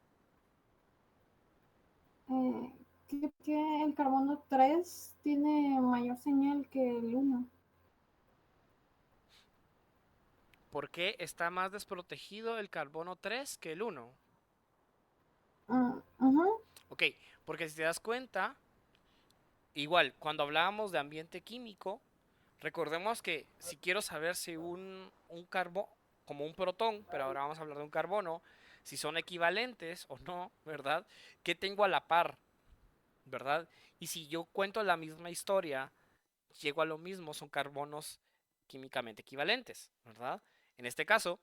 Que el carbono 3 tiene mayor señal que el 1. ¿Por qué está más desprotegido el carbono 3 que el 1? Ok, porque si te das cuenta, igual, cuando hablábamos de ambiente químico, recordemos que si quiero saber si un carbono, como un protón, pero ahora vamos a hablar de un carbono, si son equivalentes o no, ¿verdad? ¿Qué tengo a la par? ¿Verdad? Y si yo cuento la misma historia, llego a lo mismo, son carbonos químicamente equivalentes, ¿verdad? En este caso,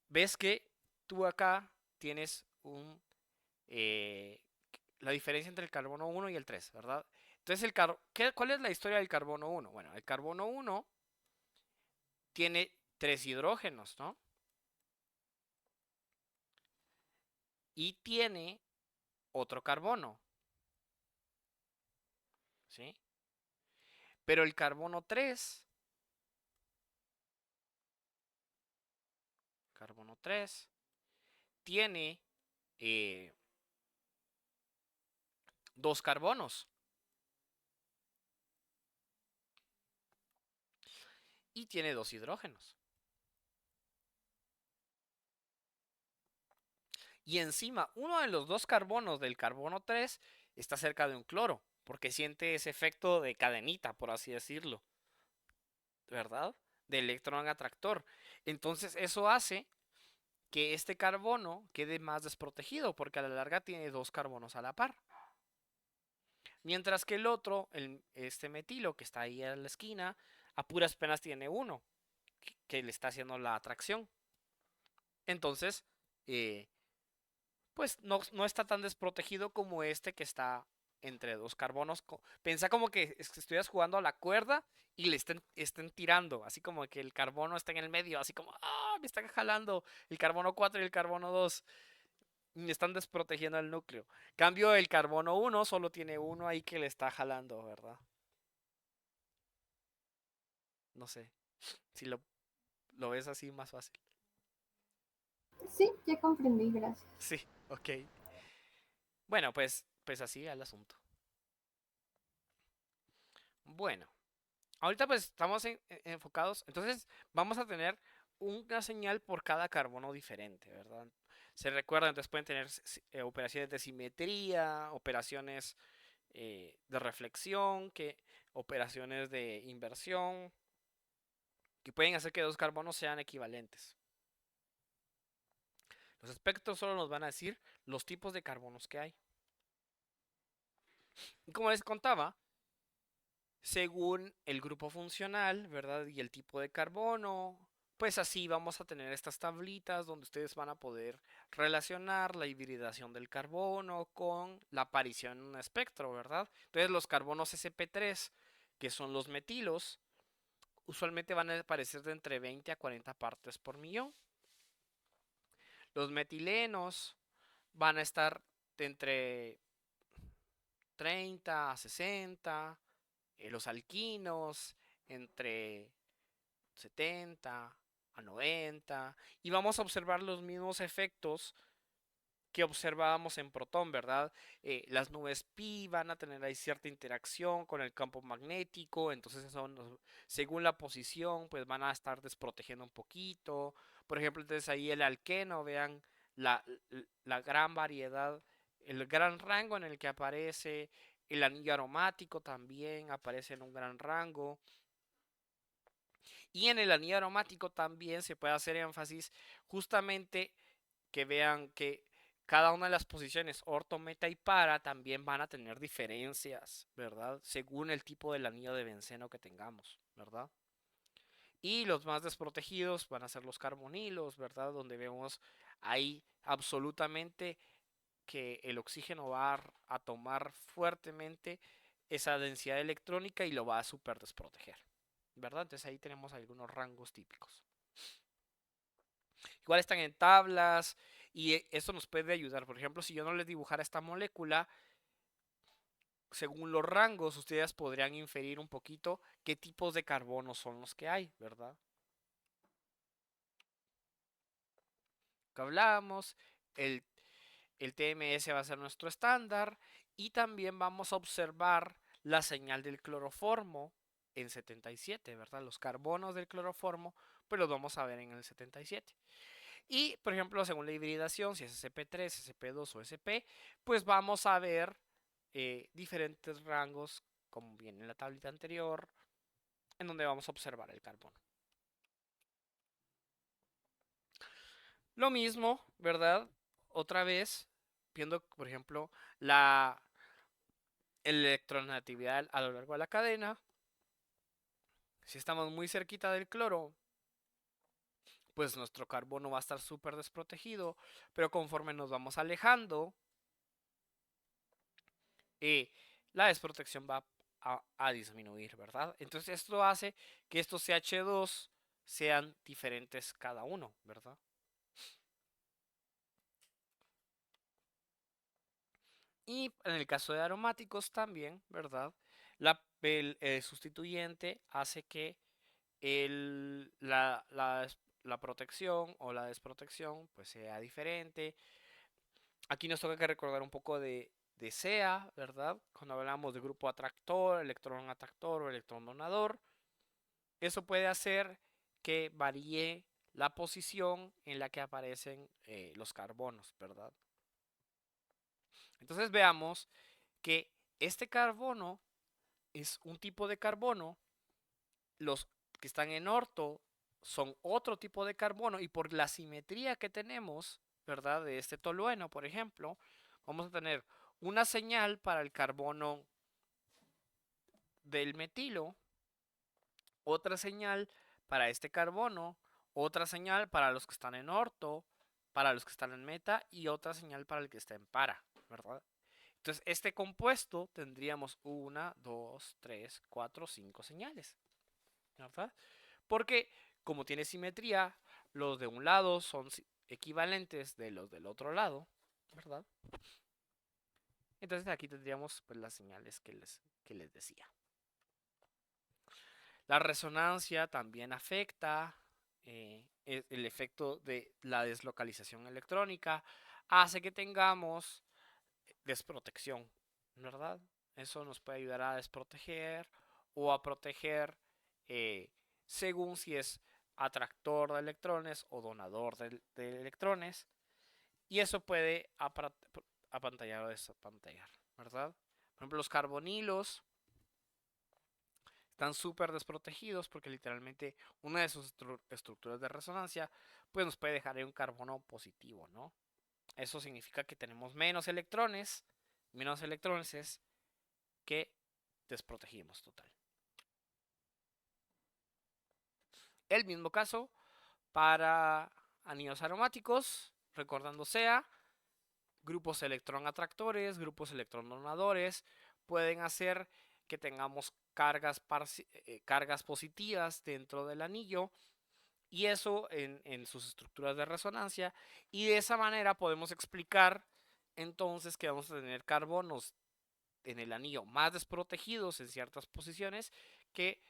ves que tú acá tienes eh, la diferencia entre el carbono 1 y el 3, ¿verdad? Entonces, ¿cuál es la historia del carbono 1? Bueno, el carbono 1 tiene 3 hidrógenos, ¿no? Y tiene otro carbono, ¿sí? Pero el carbono 3 tiene eh, dos carbonos y tiene dos hidrógenos. Y encima, uno de los dos carbonos del carbono 3 está cerca de un cloro, porque siente ese efecto de cadenita, por así decirlo, ¿verdad? De electrón atractor. Entonces eso hace que este carbono quede más desprotegido, porque a la larga tiene dos carbonos a la par. Mientras que el otro, este metilo que está ahí en la esquina, a puras penas tiene uno, que le está haciendo la atracción. Entonces, eh, pues no está tan desprotegido como este que está entre dos carbonos. Pensa como que estuvieras jugando a la cuerda y le estén tirando, así como que el carbono está en el medio, así como, me están jalando el carbono 4 y el carbono 2. Y están desprotegiendo el núcleo. Cambio, el carbono 1 solo tiene uno ahí que le está jalando, ¿verdad? No sé, si lo ves así más fácil. Sí, ya comprendí, gracias. Sí, ok. Bueno, pues así el asunto. Bueno, ahorita pues estamos enfocados, entonces vamos a tener una señal por cada carbono diferente, ¿verdad? Se recuerdan, entonces pueden tener operaciones de simetría, operaciones de reflexión, operaciones de inversión, que pueden hacer que dos carbonos sean equivalentes. Los espectros solo nos van a decir los tipos de carbonos que hay. Y como les contaba, según el grupo funcional, ¿verdad? Y el tipo de carbono, pues así vamos a tener estas tablitas donde ustedes van a poder relacionar la hibridación del carbono con la aparición en un espectro, ¿verdad? Entonces los carbonos sp3, que son los metilos, usualmente van a aparecer de entre 20 a 40 partes por millón. Los metilenos van a estar de entre 30 a 60. Los alquinos entre 70 a 90. Y vamos a observar los mismos efectos que observábamos en protón, ¿verdad? Las nubes pi van a tener ahí cierta interacción con el campo magnético, entonces según la posición, pues van a estar desprotegiendo un poquito. Por ejemplo, entonces ahí el alqueno, vean la gran variedad, el gran rango en el que aparece. El anillo aromático también aparece en un gran rango. Y en el anillo aromático también se puede hacer énfasis justamente que vean que cada una de las posiciones orto, meta y para también van a tener diferencias, ¿verdad? Según el tipo del anillo de benceno que tengamos, ¿verdad? Y los más desprotegidos van a ser los carbonilos, ¿verdad? Donde vemos ahí absolutamente que el oxígeno va a tomar fuertemente esa densidad electrónica y lo va a super desproteger, ¿verdad? Entonces ahí tenemos algunos rangos típicos. Igual están en tablas y eso nos puede ayudar. Por ejemplo, si yo no les dibujara esta molécula, según los rangos, ustedes podrían inferir un poquito qué tipos de carbono son los que hay, ¿verdad? Que hablamos, el, el TMS va a ser nuestro estándar y también vamos a observar la señal del cloroformo en 77, ¿verdad? Los carbonos del cloroformo, pues los vamos a ver en el 77. Y, por ejemplo, según la hibridación, si es sp3, sp2 o sp, pues vamos a ver diferentes rangos, como viene en la tablita anterior, en donde vamos a observar el carbono. Lo mismo, ¿verdad? Otra vez, viendo, por ejemplo, la electronegatividad a lo largo de la cadena. Si estamos muy cerquita del cloro, pues nuestro carbono va a estar súper desprotegido, pero conforme nos vamos alejando, la desprotección va a disminuir, ¿verdad? Entonces esto hace que estos CH2 sean diferentes cada uno, ¿verdad? Y en el caso de aromáticos también, ¿verdad? El sustituyente hace que la protección o la desprotección pues sea diferente. Aquí nos toca que recordar un poco de SEA, ¿verdad? Cuando hablamos de grupo atractor, electrón atractor o electrón donador. Eso puede hacer que varíe la posición en la que aparecen los carbonos, ¿verdad? Entonces veamos que este carbono es un tipo de carbono. Los que están en orto son otro tipo de carbono y por la simetría que tenemos, ¿verdad? De este tolueno, por ejemplo, vamos a tener una señal para el carbono del metilo, otra señal para este carbono, otra señal para los que están en orto, para los que están en meta y otra señal para el que está en para, ¿verdad? Entonces, este compuesto tendríamos 1, 2, 3, 4, 5 señales, ¿verdad? Porque como tiene simetría, los de un lado son equivalentes de los del otro lado, ¿verdad? Entonces aquí tendríamos pues, las señales que les decía. La resonancia también afecta el efecto de la deslocalización electrónica, hace que tengamos desprotección, ¿verdad? Eso nos puede ayudar a desproteger o a proteger según si es atractor de electrones o donador de electrones. Y eso puede apantallar o desapantallar, ¿verdad? Por ejemplo, los carbonilos están súper desprotegidos porque literalmente una de sus estructuras de resonancia pues nos puede dejar ahí un carbono positivo, ¿no? Eso significa que tenemos menos electrones es que desprotegimos total. El mismo caso para anillos aromáticos, recordando sea, grupos electrón atractores, grupos electrón donadores, pueden hacer que tengamos cargas positivas dentro del anillo y eso en sus estructuras de resonancia, y de esa manera podemos explicar entonces que vamos a tener carbonos en el anillo más desprotegidos en ciertas posiciones que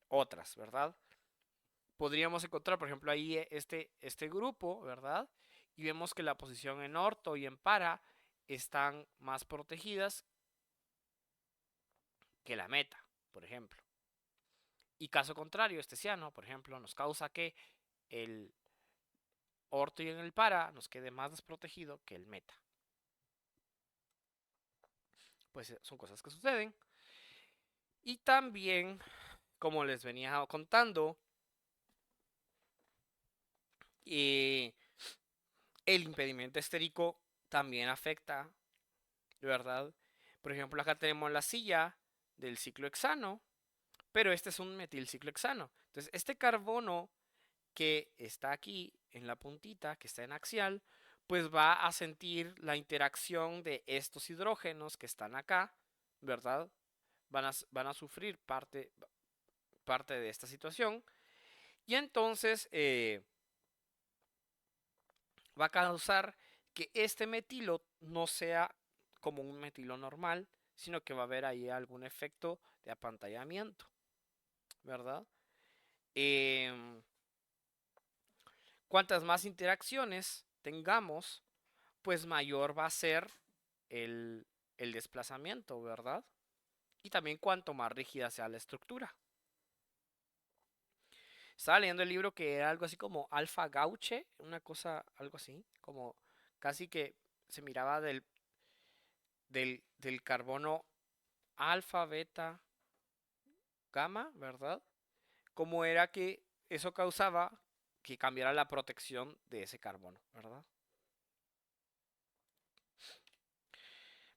otras, ¿verdad? Podríamos encontrar, por ejemplo, ahí este grupo, ¿verdad? Y vemos que la posición en orto y en para están más protegidas que la meta, por ejemplo. Y caso contrario, este ciano, por ejemplo, nos causa que el orto y en el para nos quede más desprotegido que el meta. Pues son cosas que suceden. Y también, como les venía contando, el impedimento estérico también afecta, ¿verdad? Por ejemplo, acá tenemos la silla del ciclohexano, pero este es un metilciclohexano. Entonces, este carbono que está aquí en la puntita, que está en axial, pues va a sentir la interacción de estos hidrógenos que están acá, ¿verdad? Van a sufrir parte de esta situación. Y entonces va a causar que este metilo no sea como un metilo normal, sino que va a haber ahí algún efecto de apantallamiento, ¿verdad? Cuantas más interacciones tengamos, pues mayor va a ser el, el desplazamiento, ¿verdad? Y también cuanto más rígida sea la estructura. Estaba leyendo el libro que era algo así como alfa gauche, una cosa, algo así, como casi que se miraba del carbono alfa, beta, gamma, ¿verdad? Como era que eso causaba que cambiara la protección de ese carbono, ¿verdad?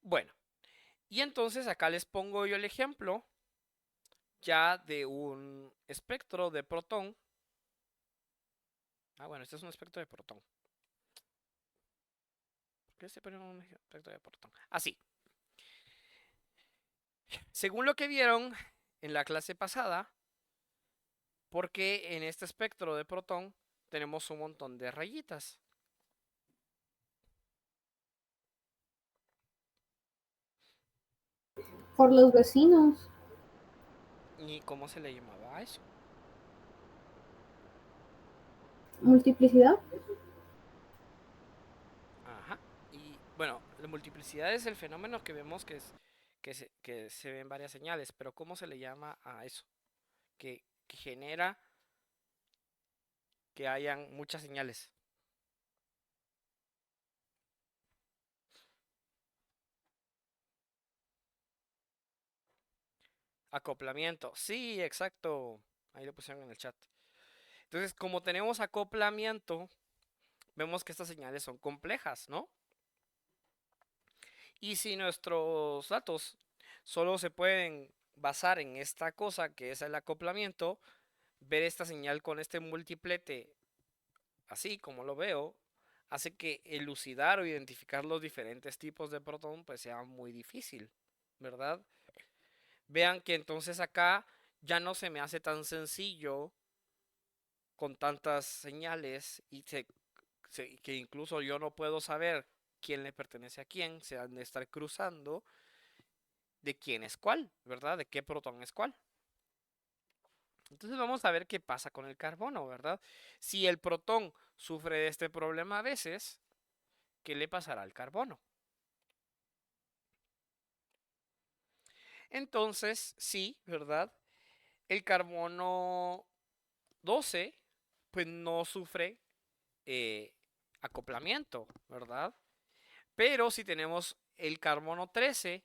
Bueno, y entonces acá les pongo yo el ejemplo ya de un espectro de protón. Ah, bueno, este es un espectro de protón. ¿Por qué se pone un espectro de protón? Así. Según lo que vieron en la clase pasada, porque en este espectro de protón tenemos un montón de rayitas. Por los vecinos. ¿Y cómo se le llamaba a eso? Multiplicidad. Ajá. Y bueno, la multiplicidad es el fenómeno que vemos que se ven varias señales, pero ¿cómo se le llama a eso? Que genera que hayan muchas señales. Acoplamiento. Sí, exacto. Ahí lo pusieron en el chat. Entonces, como tenemos acoplamiento, vemos que estas señales son complejas, ¿no? Y si nuestros datos solo se pueden basar en esta cosa que es el acoplamiento, ver esta señal con este multiplete, así como lo veo, hace que elucidar o identificar los diferentes tipos de protón pues sea muy difícil, ¿verdad? Vean que entonces acá ya no se me hace tan sencillo con tantas señales y que incluso yo no puedo saber quién le pertenece a quién, se han de estar cruzando de quién es cuál, ¿verdad? De qué protón es cuál. Entonces vamos a ver qué pasa con el carbono, ¿verdad? Si el protón sufre de este problema a veces, ¿qué le pasará al carbono? Entonces, sí, ¿verdad? El carbono 12, pues no sufre acoplamiento, ¿verdad? Pero si tenemos el carbono 13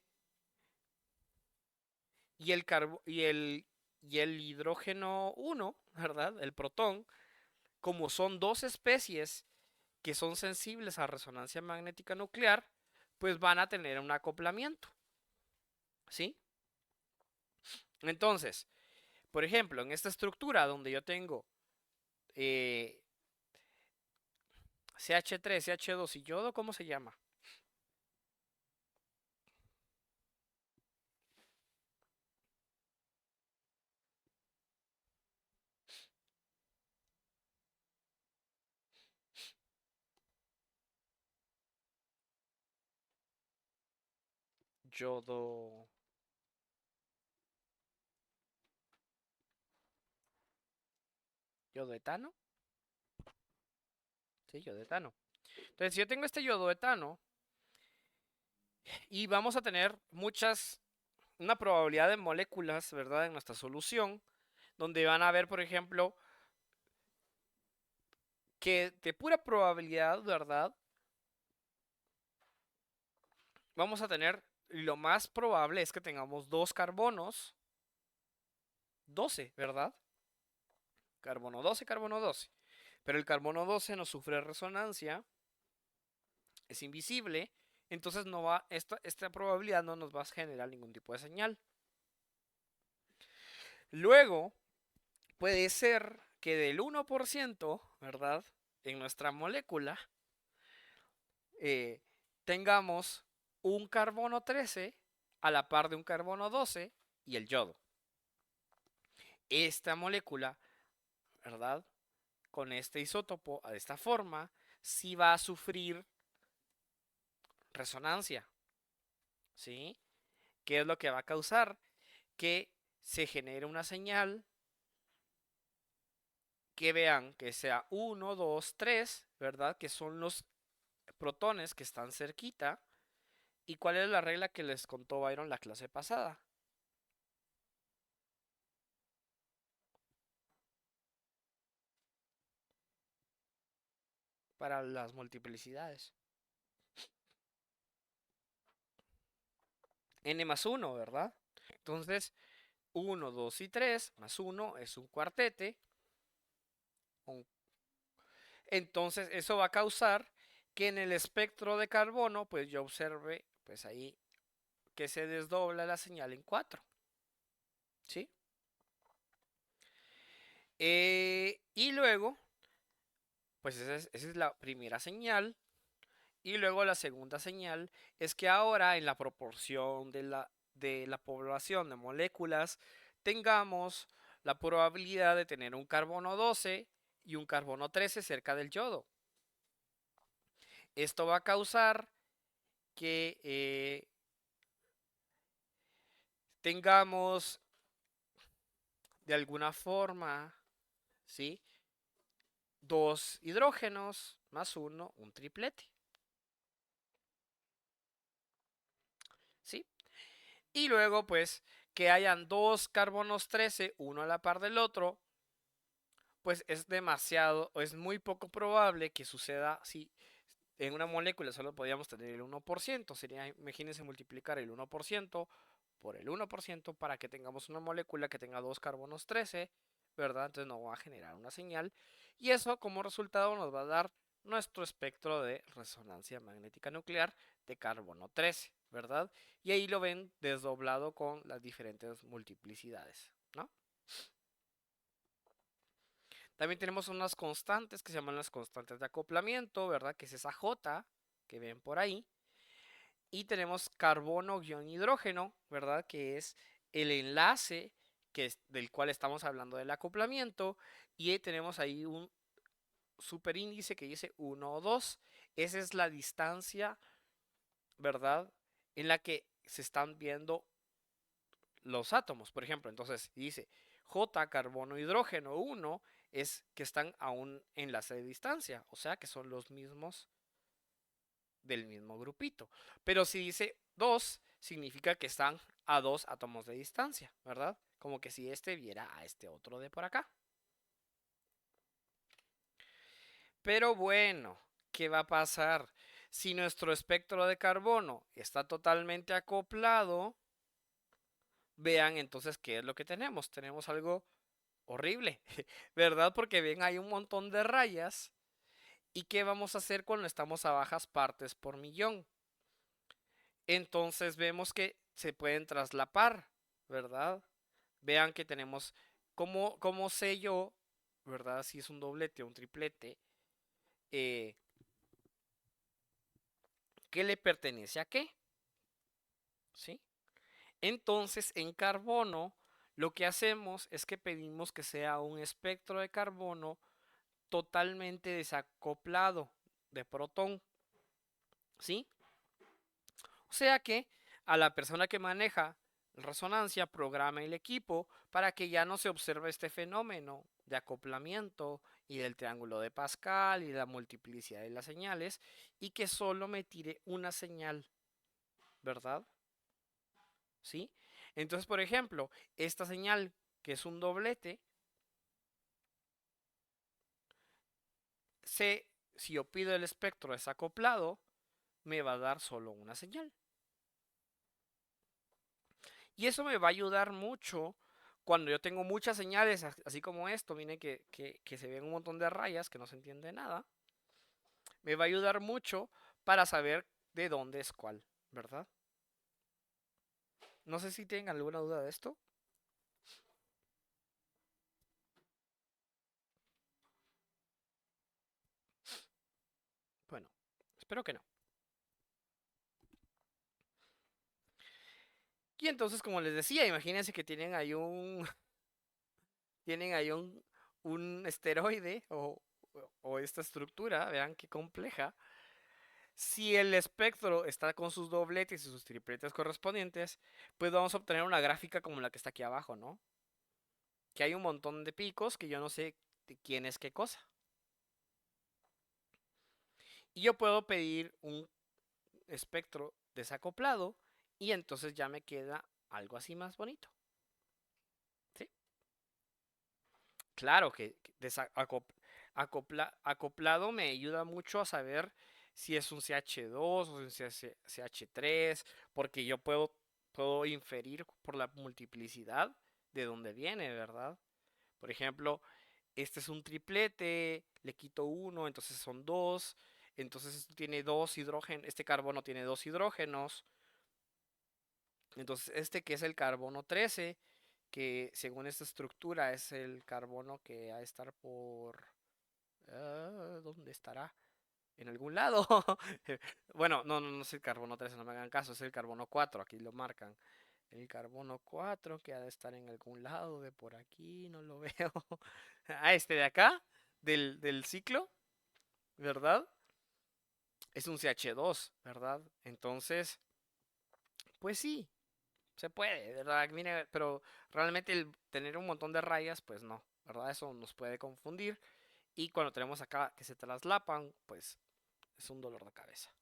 y el hidrógeno 1, ¿verdad? El protón, como son dos especies que son sensibles a resonancia magnética nuclear, pues van a tener un acoplamiento, ¿sí? Entonces, por ejemplo, en esta estructura donde yo tengo CH3, CH2 y yodo, ¿cómo se llama? Yodo. ¿Yodoetano? Sí, yodoetano. Entonces, si yo tengo este yodoetano y vamos a tener una probabilidad de moléculas, ¿verdad? En nuestra solución, donde van a ver, por ejemplo, que de pura probabilidad, ¿verdad? Vamos a tener, lo más probable es que tengamos dos carbonos 12, ¿verdad? Carbono 12, carbono 12. Pero el carbono 12 no sufre resonancia, es invisible, entonces no va, esta probabilidad no nos va a generar ningún tipo de señal. Luego, puede ser que del 1%, ¿verdad? En nuestra molécula, tengamos un carbono 13 a la par de un carbono 12 y el yodo. Esta molécula, ¿verdad? Con este isótopo, de esta forma, sí va a sufrir resonancia, ¿sí? ¿Qué es lo que va a causar? Que se genere una señal que vean que sea 1, 2, 3, ¿verdad? Que son los protones que están cerquita. ¿Y cuál es la regla que les contó Byron la clase pasada? Para las multiplicidades. N más 1, ¿verdad? Entonces, 1, 2 y 3 más 1 es un cuartete. Entonces, eso va a causar que en el espectro de carbono, pues yo observe, pues ahí, que se desdobla la señal en 4. ¿Sí? Y luego, pues esa es la primera señal. Y luego la segunda señal es que ahora en la proporción de la población de moléculas tengamos la probabilidad de tener un carbono 12 y un carbono 13 cerca del yodo. Esto va a causar que tengamos de alguna forma, ¿sí? Dos hidrógenos más uno, un triplete. ¿Sí? Y luego, pues, que hayan dos carbonos 13, uno a la par del otro, pues es demasiado, o es muy poco probable que suceda si en una molécula solo podíamos tener el 1%. Sería, imagínense multiplicar el 1% por el 1% para que tengamos una molécula que tenga dos carbonos 13, ¿verdad? Entonces no va a generar una señal. Y eso como resultado nos va a dar nuestro espectro de resonancia magnética nuclear de carbono 13, ¿verdad? Y ahí lo ven desdoblado con las diferentes multiplicidades, ¿no? También tenemos unas constantes que se llaman las constantes de acoplamiento, ¿verdad? Que es esa J que ven por ahí. Y tenemos carbono-hidrógeno, ¿verdad? Que es el enlace del cual estamos hablando del acoplamiento. Y tenemos ahí un superíndice que dice 1 o 2. Esa es la distancia, ¿verdad? En la que se están viendo los átomos, por ejemplo. Entonces dice J, carbono, hidrógeno 1 es que están a un enlace de distancia, o sea que son los mismos del mismo grupito. Pero si dice 2, significa que están a 2 átomos de distancia, ¿verdad? Como que si este viera a este otro de por acá. Pero bueno, ¿qué va a pasar? Si nuestro espectro de carbono está totalmente acoplado, vean entonces qué es lo que tenemos. Tenemos algo horrible, ¿verdad? Porque ven, hay un montón de rayas. ¿Y qué vamos a hacer cuando estamos a bajas partes por millón? Entonces vemos que se pueden traslapar, ¿verdad? Vean que tenemos, ¿cómo sé yo, ¿verdad? Si es un doblete o un triplete, ¿qué le pertenece a qué? ¿Sí? Entonces, en carbono, lo que hacemos es que pedimos que sea un espectro de carbono totalmente desacoplado de protón, ¿sí? O sea que a la persona que maneja resonancia programa el equipo para que ya no se observe este fenómeno de acoplamiento y del triángulo de Pascal y la multiplicidad de las señales y que solo me tire una señal, ¿verdad? ¿Sí? Entonces, por ejemplo, esta señal que es un doblete, si yo pido el espectro desacoplado, me va a dar solo una señal. Y eso me va a ayudar mucho cuando yo tengo muchas señales, así como esto, miren que se ven un montón de rayas, que no se entiende nada. Me va a ayudar mucho para saber de dónde es cuál, ¿verdad? No sé si tienen alguna duda de esto. Bueno, espero que no. Y entonces, como les decía, imagínense que tienen ahí tienen ahí un esteroide o esta estructura, vean qué compleja. Si el espectro está con sus dobletes y sus tripletes correspondientes, pues vamos a obtener una gráfica como la que está aquí abajo, ¿no? Que hay un montón de picos que yo no sé de quién es qué cosa. Y yo puedo pedir un espectro desacoplado y entonces ya me queda algo así más bonito. ¿Sí? Claro que acoplado me ayuda mucho a saber si es un CH2 o un CH3, porque yo puedo inferir por la multiplicidad de dónde viene, ¿verdad? Por ejemplo, este es un triplete, le quito uno, entonces son dos, entonces esto tiene dos hidrógenos, este carbono tiene dos hidrógenos, entonces este que es el carbono 13, que según esta estructura es el carbono que ha de estar por... ¿dónde estará? En algún lado. Bueno, no es el carbono 13, no me hagan caso, es el carbono 4, aquí lo marcan. El carbono 4 que ha de estar en algún lado de por aquí, no lo veo. Ah, este de acá, del ciclo, ¿verdad? Es un CH2, ¿verdad? Entonces, pues sí, se puede, ¿verdad? Mire, pero realmente el tener un montón de rayas, pues no, ¿verdad? Eso nos puede confundir. Y cuando tenemos acá que se traslapan, pues es un dolor de cabeza.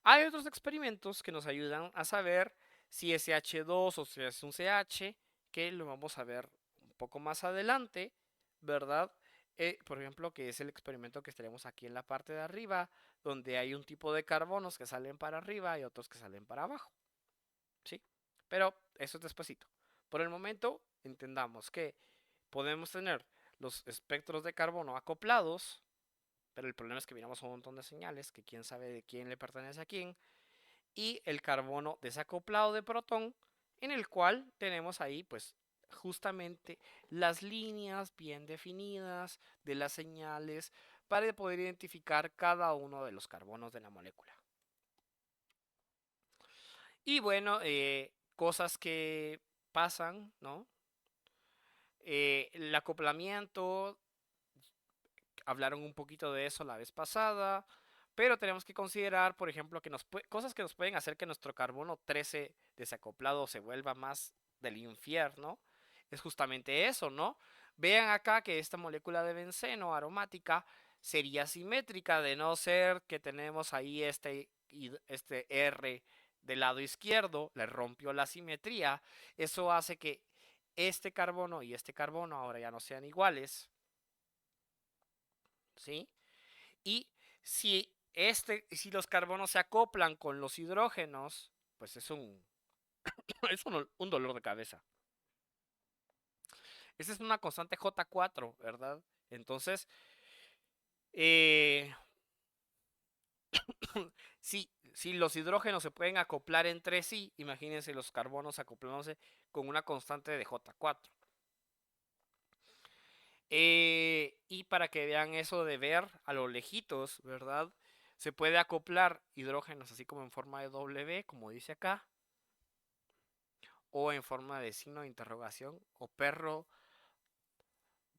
Hay otros experimentos que nos ayudan a saber si es CH2 o si es un CH, que lo vamos a ver un poco más adelante, ¿verdad? Por ejemplo, que es el experimento que estaremos aquí en la parte de arriba, donde hay un tipo de carbonos que salen para arriba y otros que salen para abajo, ¿sí? Pero eso es despacito. Por el momento, entendamos que podemos tener los espectros de carbono acoplados, pero el problema es que miramos un montón de señales, que quién sabe de quién le pertenece a quién, y el carbono desacoplado de protón, en el cual tenemos ahí pues justamente las líneas bien definidas de las señales para poder identificar cada uno de los carbonos de la molécula. Y bueno, cosas que pasan, ¿no? El acoplamiento, hablaron un poquito de eso la vez pasada, pero tenemos que considerar, por ejemplo, que cosas que nos pueden hacer que nuestro carbono 13 desacoplado se vuelva más del infierno. Es justamente eso, ¿no? Vean acá que esta molécula de benceno aromática sería simétrica de no ser que tenemos ahí este R del lado izquierdo, le rompió la simetría. Eso hace que este carbono y este carbono ahora ya no sean iguales, ¿sí? Y si los carbonos se acoplan con los hidrógenos, pues es un dolor de cabeza. Esa es una constante J4, ¿verdad? Entonces, eh, si los hidrógenos se pueden acoplar entre sí, imagínense los carbonos acoplándose con una constante de J4. Y para que vean eso de ver a lo lejitos, ¿verdad? Se puede acoplar hidrógenos así como en forma de W, como dice acá, o en forma de signo de interrogación, o perro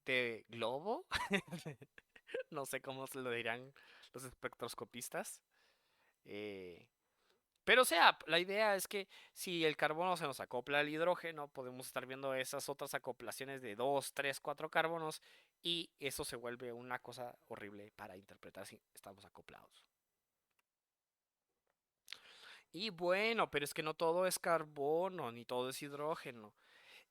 de globo. No sé cómo se lo dirán los espectroscopistas. Pero o sea, la idea es que si el carbono se nos acopla al hidrógeno, podemos estar viendo esas otras acoplaciones de 2, 3, 4 carbonos y eso se vuelve una cosa horrible para interpretar si estamos acoplados. Y bueno, pero es que no todo es carbono, ni todo es hidrógeno.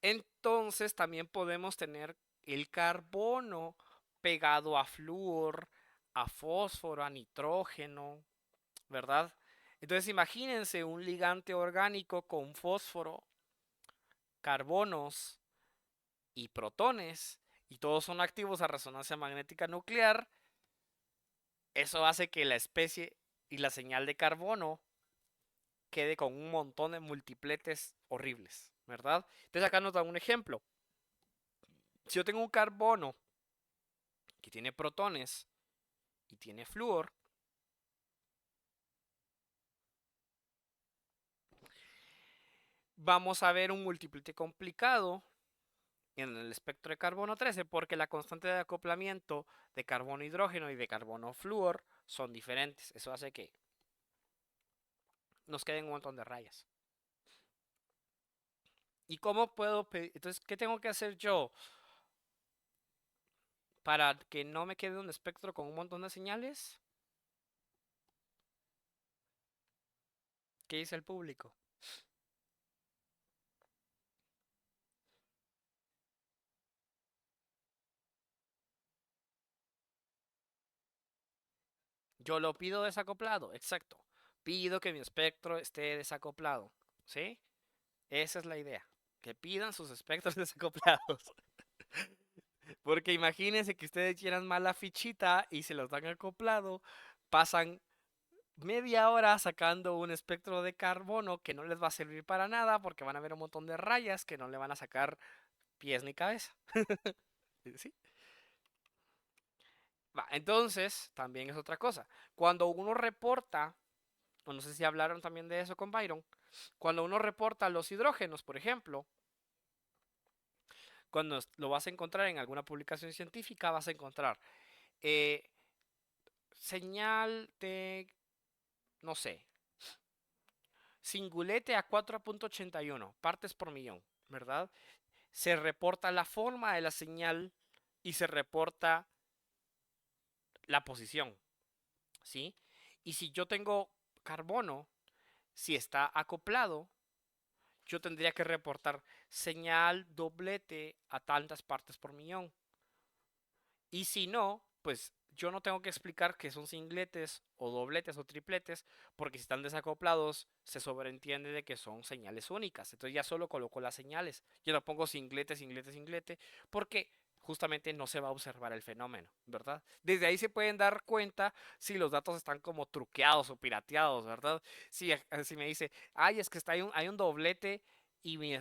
Entonces también podemos tener el carbono pegado a flúor, a fósforo, a nitrógeno, ¿verdad? Entonces imagínense un ligante orgánico con fósforo, carbonos y protones, y todos son activos a resonancia magnética nuclear. Eso hace que la especie y la señal de carbono quede con un montón de multipletes horribles, ¿verdad? Entonces acá nos da un ejemplo. Si yo tengo un carbono que tiene protones y tiene flúor, vamos a ver un multiplete complicado en el espectro de carbono 13 porque la constante de acoplamiento de carbono hidrógeno y de carbono flúor son diferentes. Eso hace que nos queden un montón de rayas. ¿Y cómo puedo pedir? Entonces, ¿qué tengo que hacer yo para que no me quede un espectro con un montón de señales? ¿Qué dice el público? Yo lo pido desacoplado, exacto. Pido que mi espectro esté desacoplado, ¿sí? Esa es la idea. Que pidan sus espectros desacoplados. Porque imagínense que ustedes llenan mal la fichita y se los dan acoplado, pasan media hora sacando un espectro de carbono que no les va a servir para nada porque van a ver un montón de rayas que no le van a sacar pies ni cabeza. ¿Sí? Entonces, también es otra cosa. Cuando uno reporta, o no sé si hablaron también de eso con Byron, cuando uno reporta los hidrógenos, por ejemplo, cuando lo vas a encontrar en alguna publicación científica, vas a encontrar eh, señal de, no sé, singulete a 4.81 partes por millón, ¿verdad? Se reporta la forma de la señal y se reporta la posición, ¿sí? Y si yo tengo carbono, si está acoplado, yo tendría que reportar señal doblete a tantas partes por millón. Y si no, pues yo no tengo que explicar que son singletes o dobletes o tripletes, porque si están desacoplados se sobreentiende de que son señales únicas. Entonces ya solo coloco las señales. Yo no pongo singlete, singlete, singlete, porque justamente no se va a observar el fenómeno, ¿verdad? Desde ahí se pueden dar cuenta si los datos están como truqueados o pirateados, ¿verdad? Si me dice, ay, es que hay un doblete y mi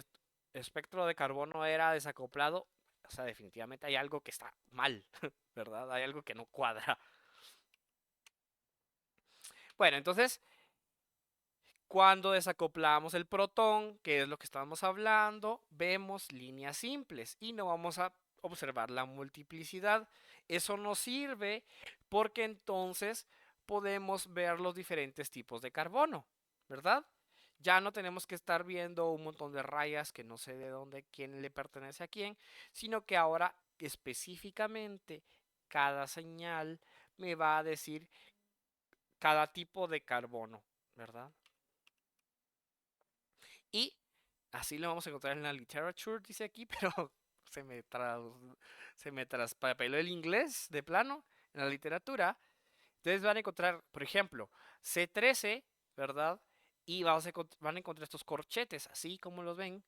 espectro de carbono era desacoplado, o sea, definitivamente hay algo que está mal, ¿verdad? Hay algo que no cuadra. Bueno, entonces, cuando desacoplamos el protón, que es lo que estábamos hablando, vemos líneas simples y no vamos a observar la multiplicidad. Eso nos sirve porque entonces podemos ver los diferentes tipos de carbono, ¿verdad? Ya no tenemos que estar viendo un montón de rayas que no sé de dónde, quién le pertenece a quién, sino que ahora específicamente cada señal me va a decir cada tipo de carbono, ¿verdad? Y así lo vamos a encontrar en la literature, dice aquí, pero se me traspapeló el inglés de plano en la literatura. Ustedes van a encontrar, por ejemplo, C13, ¿verdad? Y van a encontrar estos corchetes, así como los ven.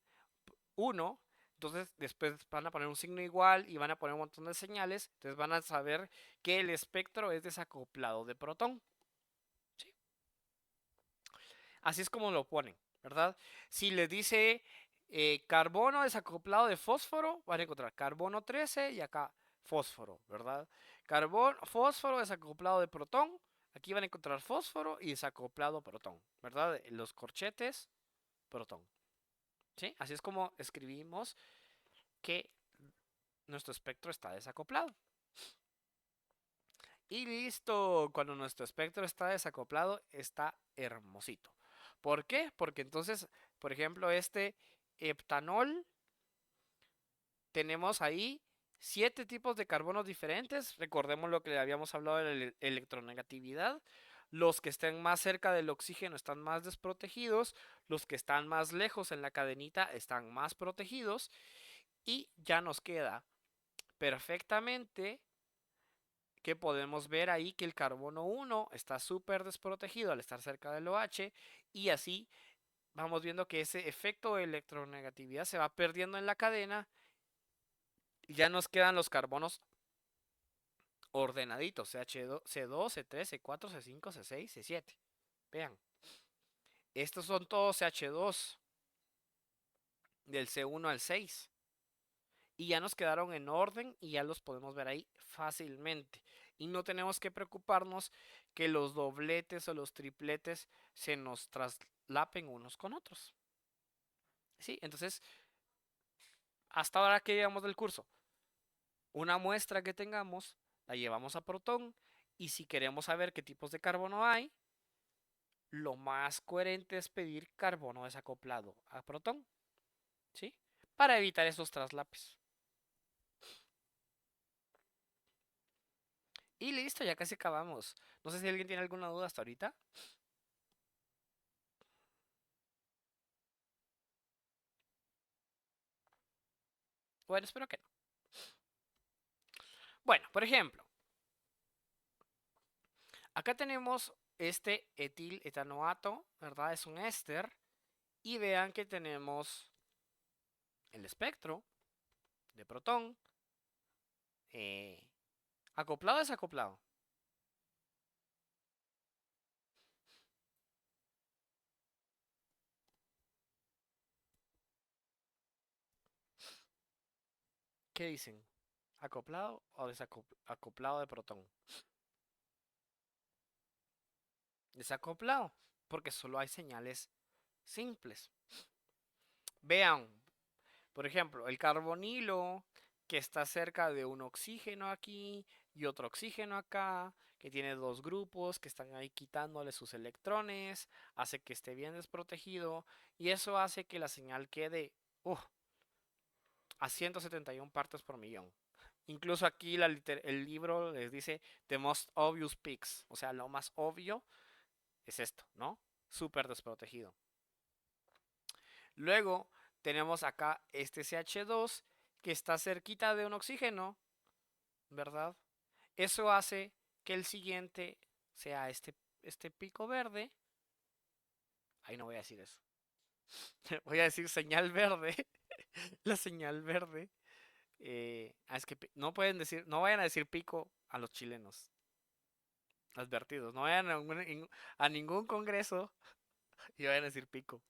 Uno, entonces después van a poner un signo igual y van a poner un montón de señales. Entonces van a saber que el espectro es desacoplado de protón. ¿Sí? Así es como lo ponen, ¿verdad? Si les dice carbono desacoplado de fósforo, van a encontrar carbono 13 y acá fósforo, ¿verdad? Fósforo desacoplado de protón, aquí van a encontrar fósforo y desacoplado protón, ¿verdad? Los corchetes, protón. ¿Sí? Así es como escribimos que nuestro espectro está desacoplado. Y listo, cuando nuestro espectro está desacoplado, está hermosito. ¿Por qué? Porque entonces, por ejemplo, este heptanol, tenemos ahí 7 tipos de carbonos diferentes. Recordemos lo que habíamos hablado de la electronegatividad. Los que estén más cerca del oxígeno están más desprotegidos. Los que están más lejos en la cadenita están más protegidos. Y ya nos queda perfectamente que podemos ver ahí que el carbono 1 está súper desprotegido al estar cerca del OH. Y así vamos viendo que ese efecto de electronegatividad se va perdiendo en la cadena. Y ya nos quedan los carbonos ordenaditos, C2, C3, C4, C5, C6, C7. Vean, estos son todos CH2 del C1 al 6. Y ya nos quedaron en orden y ya los podemos ver ahí fácilmente. Y no tenemos que preocuparnos que los dobletes o los tripletes se nos traslapen unos con otros. ¿Sí? Entonces, hasta ahora que llevamos del curso, una muestra que tengamos, la llevamos a protón. Y si queremos saber qué tipos de carbono hay, lo más coherente es pedir carbono desacoplado a protón, ¿sí? Para evitar esos traslapes. Y listo, ya casi acabamos. No sé si alguien tiene alguna duda hasta ahorita. Bueno, espero que no. Bueno, por ejemplo, acá tenemos este etil etanoato, ¿verdad? Es un éster. Y vean que tenemos el espectro de protón acoplado o desacoplado. ¿Qué dicen? ¿Acoplado o desacoplado de protón? Desacoplado, porque solo hay señales simples. Vean, por ejemplo, el carbonilo que está cerca de un oxígeno aquí y otro oxígeno acá, que tiene dos grupos que están ahí quitándole sus electrones, hace que esté bien desprotegido y eso hace que la señal quede a 171 partes por millón. Incluso aquí el libro les dice the most obvious peaks, o sea, lo más obvio es esto, ¿no? Súper desprotegido. Luego tenemos acá este CH2 que está cerquita de un oxígeno, ¿verdad? Eso hace que el siguiente sea este pico verde. Ahí no voy a decir eso. Voy a decir señal verde. La señal verde. Es que no pueden decir, no vayan a decir pico a los chilenos. Advertidos. No vayan a ningún congreso y vayan a decir pico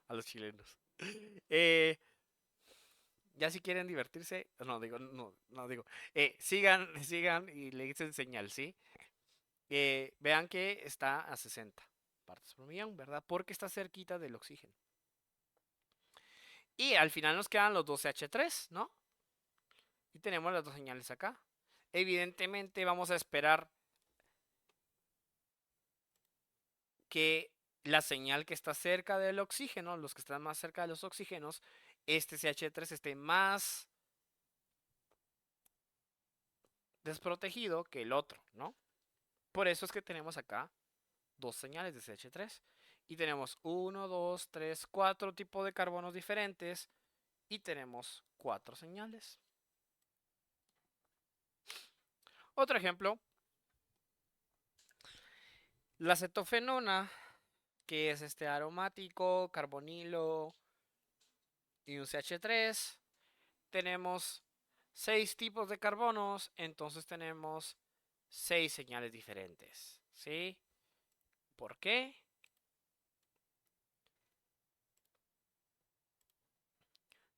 a los chilenos. Ya si quieren divertirse, no digo, no digo, sigan y le dicen señal, ¿sí? Vean que está a 60 partes por millón, ¿verdad? Porque está cerquita del oxígeno. Y al final nos quedan los dos CH3, ¿no? Y tenemos las dos señales acá. Evidentemente vamos a esperar que la señal que está cerca del oxígeno, los que están más cerca de los oxígenos, este CH3 esté más desprotegido que el otro, ¿no? Por eso es que tenemos acá dos señales de CH3 y tenemos 1, 2, 3, 4 tipos de carbonos diferentes y tenemos 4 señales. Otro ejemplo, La cetofenona, que es este aromático, carbonilo y un CH3. Tenemos 6 tipos de carbonos, entonces tenemos 6 señales diferentes. ¿Sí? ¿Por qué?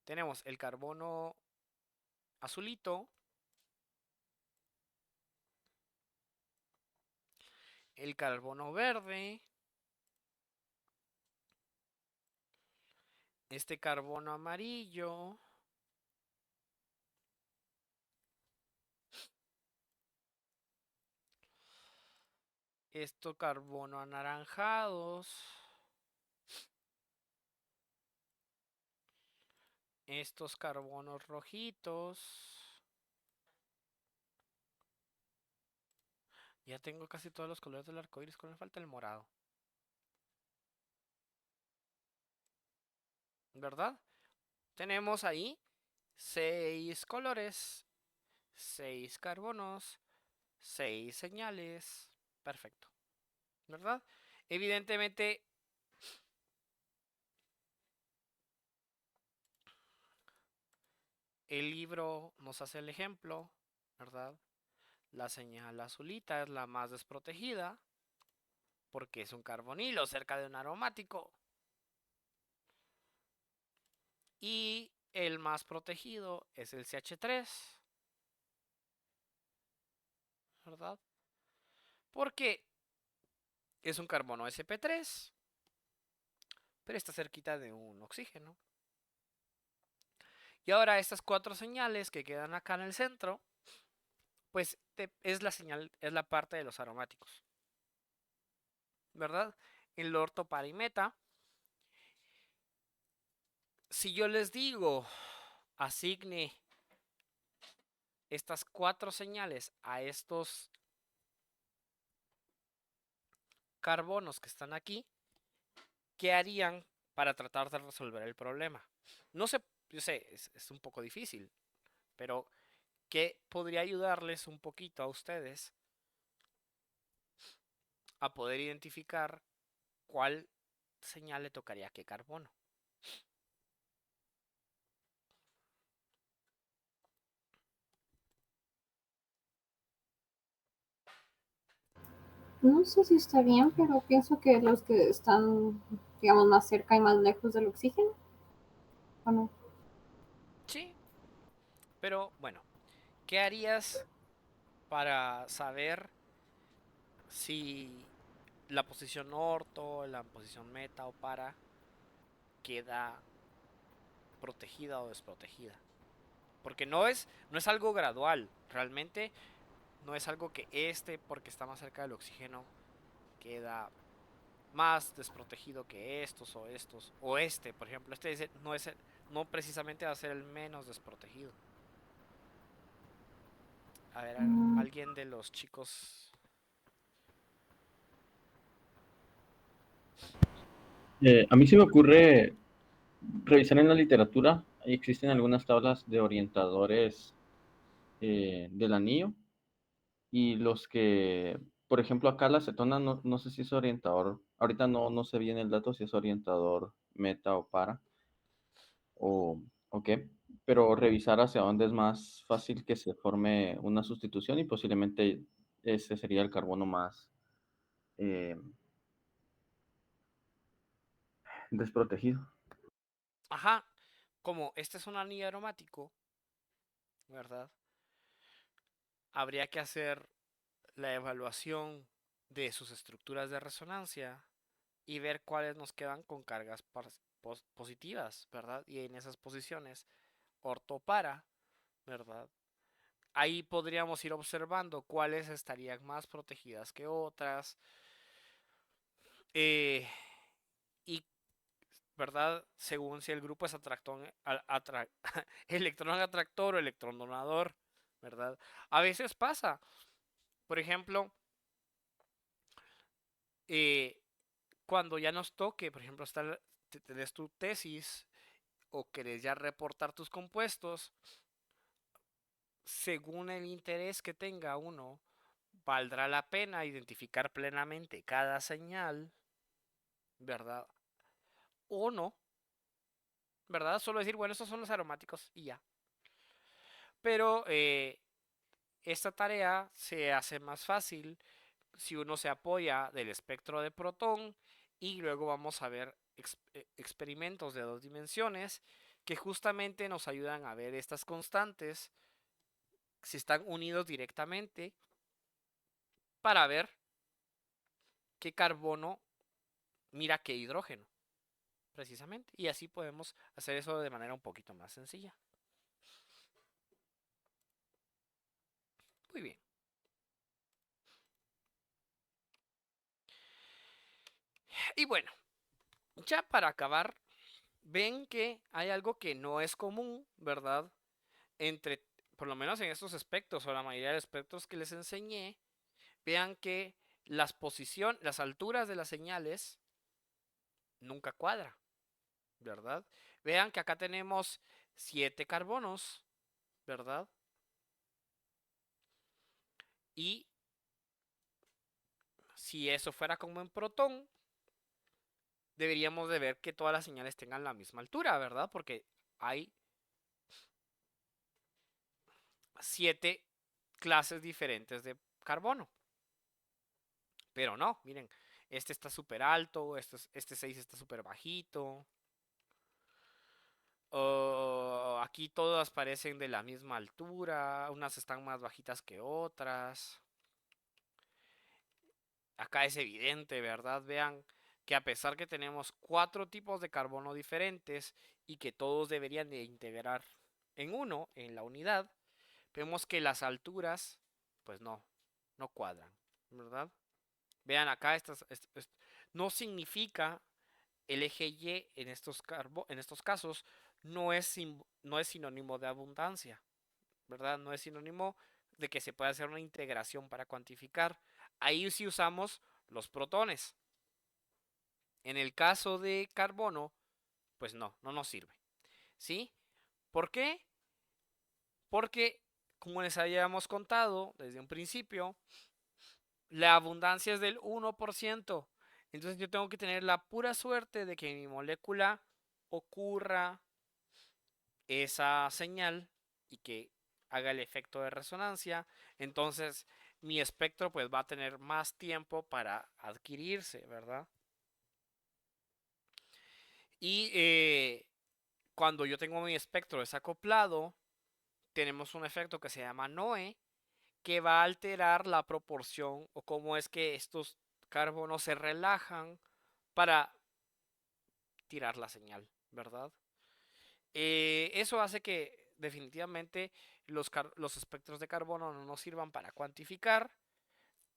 Tenemos el carbono azulito, el carbono verde, este carbono amarillo, estos carbono anaranjados, estos carbonos rojitos. Ya tengo casi todos los colores del arco iris, con me falta el morado. ¿Verdad? Tenemos ahí 6 colores, 6 carbonos, 6 señales. Perfecto. ¿Verdad? Evidentemente, el libro nos hace el ejemplo, ¿verdad? La señal azulita es la más desprotegida porque es un carbonilo cerca de un aromático. Y el más protegido es el CH3, ¿verdad? Porque es un carbono sp3, pero está cerquita de un oxígeno. Y ahora estas 4 señales que quedan acá en el centro, pues es la señal, es la parte de los aromáticos, ¿verdad? El orto, para y meta. Si yo les digo, asigne estas 4 señales a estos carbonos que están aquí, ¿qué harían para tratar de resolver el problema? No sé, yo sé, es un poco difícil, pero ¿qué podría ayudarles un poquito a ustedes a poder identificar cuál señal le tocaría a qué carbono? No sé si está bien, pero pienso que los que están, digamos, más cerca y más lejos del oxígeno, ¿o no? Sí, pero bueno, ¿qué harías para saber si la posición orto, la posición meta o para queda protegida o desprotegida? Porque no es algo gradual, realmente no es algo que porque está más cerca del oxígeno, queda más desprotegido que estos, o por ejemplo, no precisamente va a ser el menos desprotegido. A ver, Mm, alguien de los chicos. A mí se me ocurre revisar en la literatura, existen algunas tablas de orientadores del anillo y los que, por ejemplo, acá la acetona, no sé si es orientador, ahorita no sé bien el dato si es orientador meta o para o qué, pero revisar hacia dónde es más fácil que se forme una sustitución y posiblemente ese sería el carbono más eh, desprotegido. Ajá, como este es un anillo aromático, ¿verdad? Habría que hacer la evaluación de sus estructuras de resonancia y ver cuáles nos quedan con cargas positivas, ¿verdad? Y en esas posiciones, ortopara, ¿verdad? Ahí podríamos ir observando cuáles estarían más protegidas que otras. eh, y, ¿verdad? Según si el grupo es electrón atractor o electrón donador, ¿verdad? A veces pasa, por ejemplo, eh, cuando ya nos toque, por ejemplo, tenés tu tesis o querés ya reportar tus compuestos, según el interés que tenga uno, valdrá la pena identificar plenamente cada señal, ¿verdad? O no, ¿verdad? Solo decir, bueno, estos son los aromáticos y ya. Pero esta tarea se hace más fácil si uno se apoya del espectro de protón y luego vamos a ver experimentos de 2 dimensiones que justamente nos ayudan a ver estas constantes si están unidos directamente para ver qué carbono mira qué hidrógeno, precisamente. Y así podemos hacer eso de manera un poquito más sencilla. Muy bien. Y bueno, ya para acabar, ven que hay algo que no es común, ¿verdad? Entre, por lo menos en estos aspectos o la mayoría de aspectos que les enseñé, vean que las alturas de las señales nunca cuadran, ¿verdad? Vean que acá tenemos 7 carbonos, ¿verdad? Y si eso fuera como en protón, deberíamos de ver que todas las señales tengan la misma altura, ¿verdad? Porque hay 7 clases diferentes de carbono. Pero no, miren, este está súper alto, este 6 está súper bajito. Aquí todas parecen de la misma altura, unas están más bajitas que otras. Acá es evidente, ¿verdad? Vean que a pesar que tenemos 4 tipos de carbono diferentes y que todos deberían de integrar en uno, en la unidad, vemos que las alturas, pues no cuadran, ¿verdad? Vean acá, no significa el eje Y en estos casos no es sinónimo de abundancia, ¿verdad? No es sinónimo de que se pueda hacer una integración para cuantificar. Ahí sí usamos los protones. En el caso de carbono, pues no nos sirve. ¿Sí? ¿Por qué? Porque, como les habíamos contado desde un principio, la abundancia es del 1%. Entonces yo tengo que tener la pura suerte de que en mi molécula ocurra esa señal y que haga el efecto de resonancia. Entonces mi espectro pues va a tener más tiempo para adquirirse, ¿verdad? Y cuando yo tengo mi espectro desacoplado, tenemos un efecto que se llama NOE, que va a alterar la proporción o cómo es que estos carbonos se relajan para tirar la señal, ¿verdad? Eso hace que definitivamente los espectros de carbono no nos sirvan para cuantificar,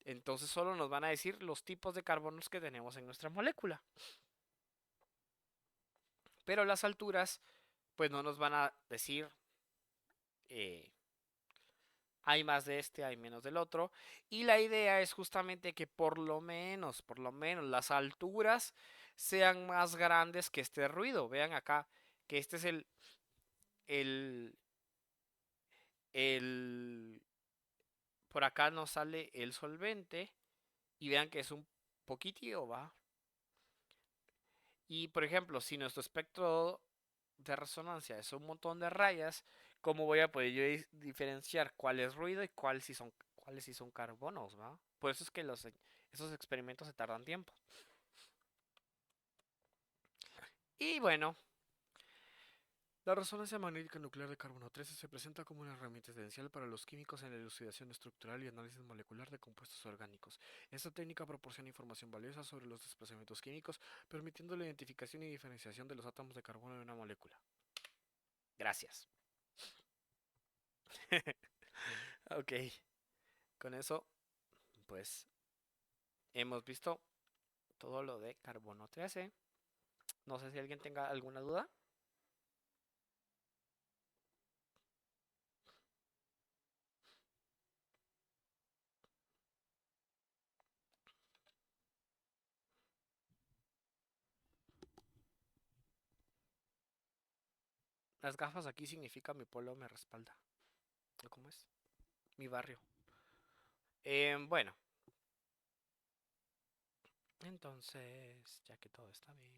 entonces solo nos van a decir los tipos de carbonos que tenemos en nuestra molécula. Pero las alturas, pues no nos van a decir eh, hay más de este, hay menos del otro. Y la idea es justamente que por lo menos las alturas sean más grandes que este ruido. Vean acá que este es el, el, por acá nos sale el solvente y vean que es un poquitito, ¿va? Y por ejemplo, si nuestro espectro de resonancia es un montón de rayas, ¿cómo voy a poder yo diferenciar cuál es ruido y cuáles sí son carbonos, ¿va? Por eso es que esos experimentos se tardan tiempo. Y bueno, la resonancia magnética nuclear de carbono 13 se presenta como una herramienta esencial para los químicos en la elucidación estructural y análisis molecular de compuestos orgánicos. Esta técnica proporciona información valiosa sobre los desplazamientos químicos, permitiendo la identificación y diferenciación de los átomos de carbono de una molécula. Gracias. Ok, con eso, pues hemos visto todo lo de carbono 13. No sé si alguien tenga alguna duda. Las gafas aquí significa mi pueblo me respalda. ¿Cómo es? Mi barrio. Bueno, entonces, ya que todo está bien.